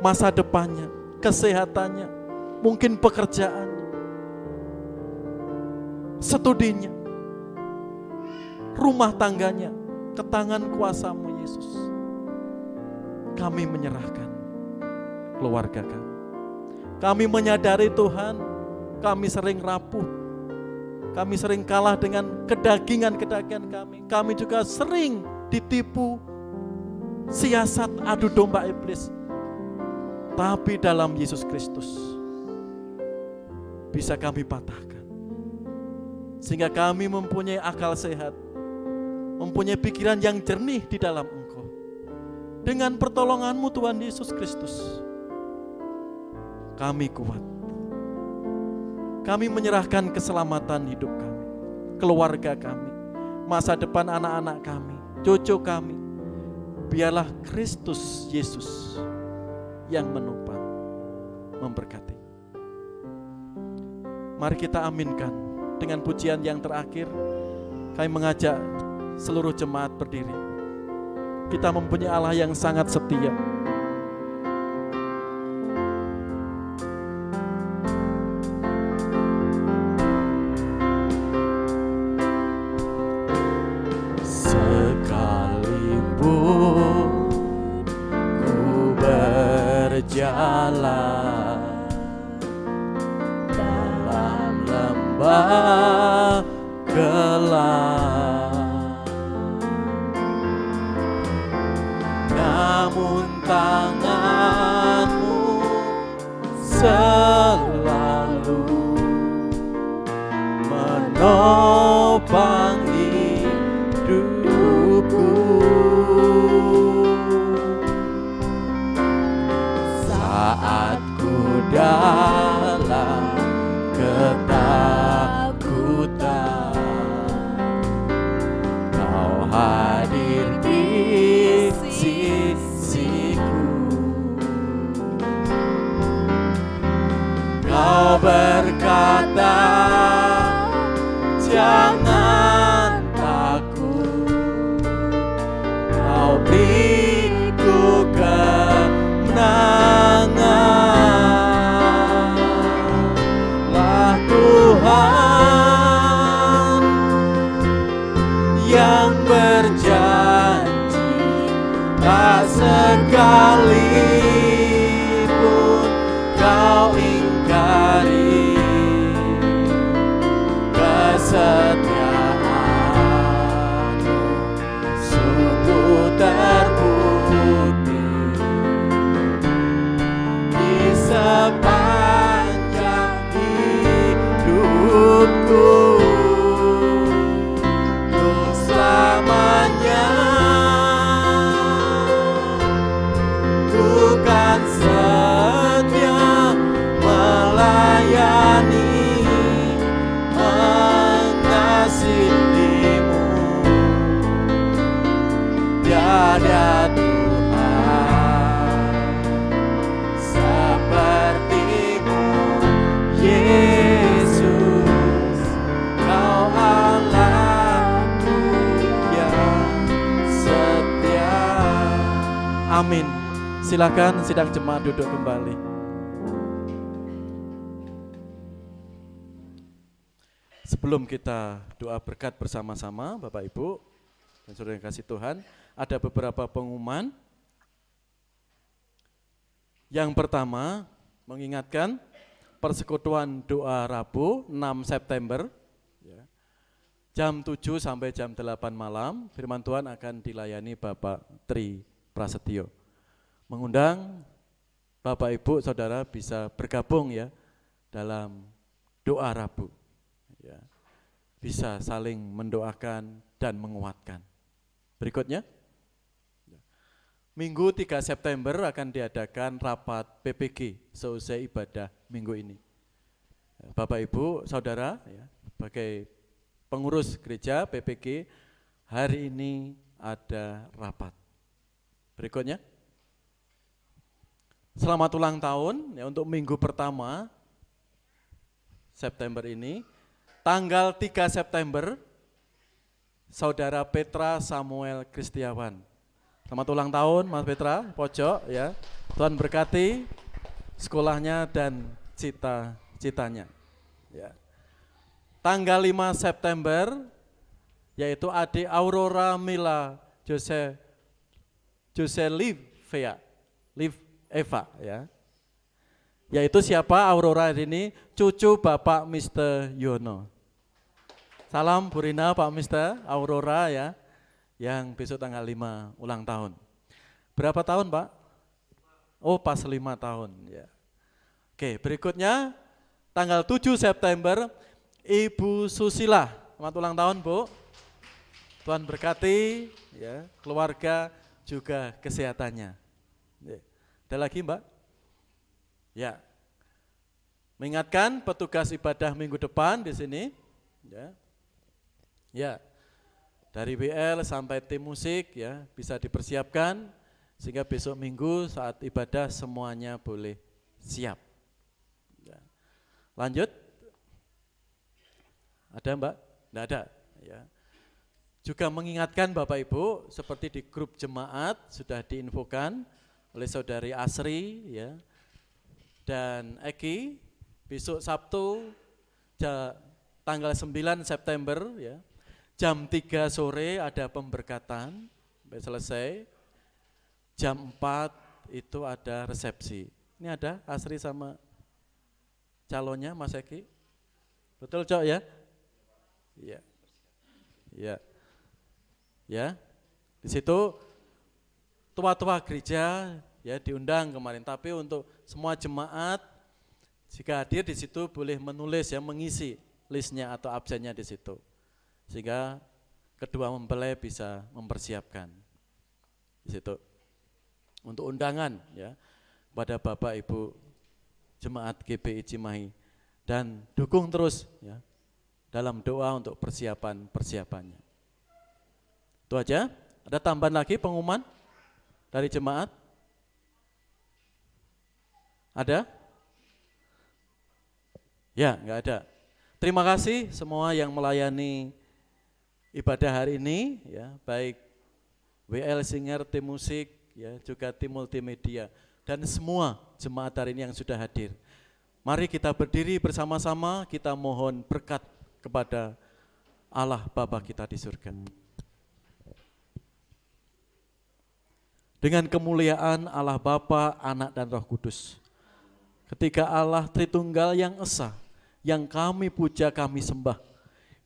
Masa depannya, kesehatannya, mungkin pekerjaannya, studinya. rumah tangganya ke tangan kuasa-Mu Yesus. Kami menyerahkan keluarga kami. Kami menyadari Tuhan, kami sering rapuh, kami sering kalah dengan kedagingan-kedagingan kami. Kami juga sering ditipu siasat adu domba iblis. Tapi dalam Yesus Kristus bisa kami patahkan. Sehingga kami mempunyai akal sehat, mempunyai pikiran yang jernih di dalam Engkau. Dengan pertolongan-Mu Tuhan Yesus Kristus, kami kuat. Kami menyerahkan keselamatan hidup kami, keluarga kami, masa depan anak-anak kami, cucu kami. Biarlah Kristus Yesus yang menopang, memberkati. Mari kita aminkan dengan pujian yang terakhir. Kami mengajak seluruh jemaat berdiri. Kita mempunyai Allah yang sangat setia. Sekalipun ku berjalan dalam lembah gelap, namun tangan-Mu selalu menopang hidupku. Saat ku dalam ketakutan, Kau hadir di sisiku. Kau berkata, jangan takut, Kau beriku kemenangan. Lah Tuhan yang berjanji, tak sekalipun Kau ingkari kesetiaan-Mu, sungguh terbukti di sepanjang hidupku. Untuk selamanya ku kan setia melayani, mengasihi-Mu. Tiada Tuhan seperti-Mu, Yesus. Kau Allahku yang setia. Amin. Silakan sidang jemaat duduk kembali. Sebelum kita doa berkat bersama-sama, Bapak Ibu dan saudara yang kasih Tuhan, ada beberapa pengumuman. Yang pertama, mengingatkan persekutuan doa Rabu 6 September, ya, jam 7 sampai jam 8 malam, firman Tuhan akan dilayani Bapak Tri Prasetyo. Mengundang Bapak Ibu Saudara bisa bergabung ya dalam doa Rabu. Ya, bisa saling mendoakan dan menguatkan. Berikutnya, Minggu 3 September akan diadakan rapat PPG seusai ibadah minggu ini. Bapak Ibu Saudara, ya, sebagai pengurus gereja PPG, hari ini ada rapat. Berikutnya, selamat ulang tahun ya untuk minggu pertama September ini. Tanggal 3 September, Saudara Petra Samuel Kristiawan. Selamat ulang tahun Mas Petra, pojok ya. Tuhan berkati sekolahnya dan cita-citanya. Ya. Tanggal 5 September, yaitu adik Aurora Mila Liv Eva ya. Yaitu siapa Aurora ini? Cucu Bapak Mr. Yono. Salam Bu Rina, Pak Mr. Aurora ya, yang besok tanggal 5 ulang tahun. Berapa tahun Pak? Oh pas 5 tahun ya. Oke, berikutnya tanggal 7 September Ibu Susila. Selamat ulang tahun Bu. Tuhan berkati ya, keluarga juga kesehatannya. Ada lagi Mbak? Ya. Mengingatkan petugas ibadah minggu depan di sini ya. Ya. Dari WL sampai tim musik ya bisa dipersiapkan sehingga besok minggu saat ibadah semuanya boleh siap. Ya. Lanjut. Ada Mbak? Tidak ada ya. Juga mengingatkan Bapak Ibu seperti di grup jemaat sudah diinfokan oleh Saudari Asri ya dan Eki, besok Sabtu tanggal 9 September ya, jam 3 sore ada pemberkatan sampai selesai, jam 4 itu ada resepsi. Ini ada Asri sama calonnya Mas Eki, betul Cok ya? Iya, ya, ya. Di situ tua-tua gereja ya diundang kemarin, tapi untuk semua jemaat jika hadir di situ boleh menulis ya, mengisi listnya atau absennya di situ, sehingga kedua mempelai bisa mempersiapkan di situ untuk undangan ya pada Bapak Ibu jemaat GBI Cimahi, dan dukung terus ya dalam doa untuk persiapannya. Itu aja. Ada tambahan lagi pengumuman dari jemaat? Ada? Ya, enggak ada. Terima kasih semua yang melayani ibadah hari ini ya, baik WL Singer, tim musik ya, juga tim multimedia dan semua jemaat hari ini yang sudah hadir. Mari kita berdiri bersama-sama, kita mohon berkat kepada Allah Bapa kita di surga. Dengan kemuliaan Allah Bapa, Anak dan Roh Kudus. Ketika Allah Tritunggal yang esa, yang kami puja, kami sembah,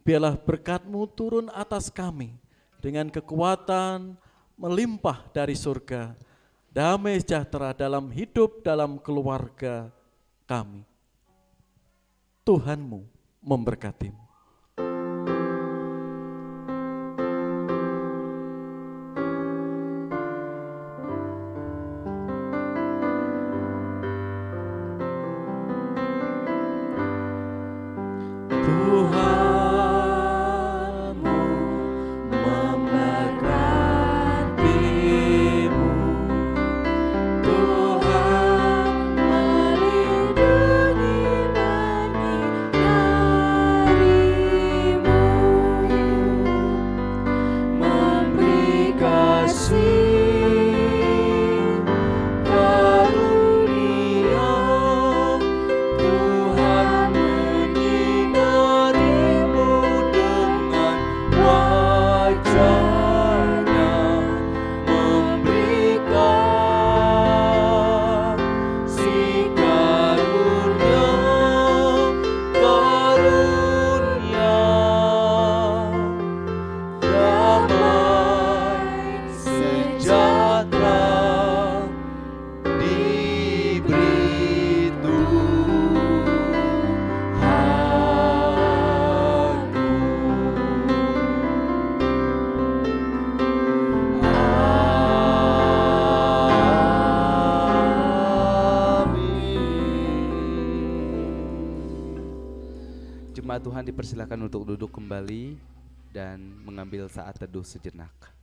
biarlah berkat-Mu turun atas kami dengan kekuatan melimpah dari surga, damai sejahtera dalam hidup, dalam keluarga kami. Tuhan-Mu memberkati-Mu. Jemaat Tuhan dipersilakan untuk duduk kembali dan mengambil saat teduh sejenak.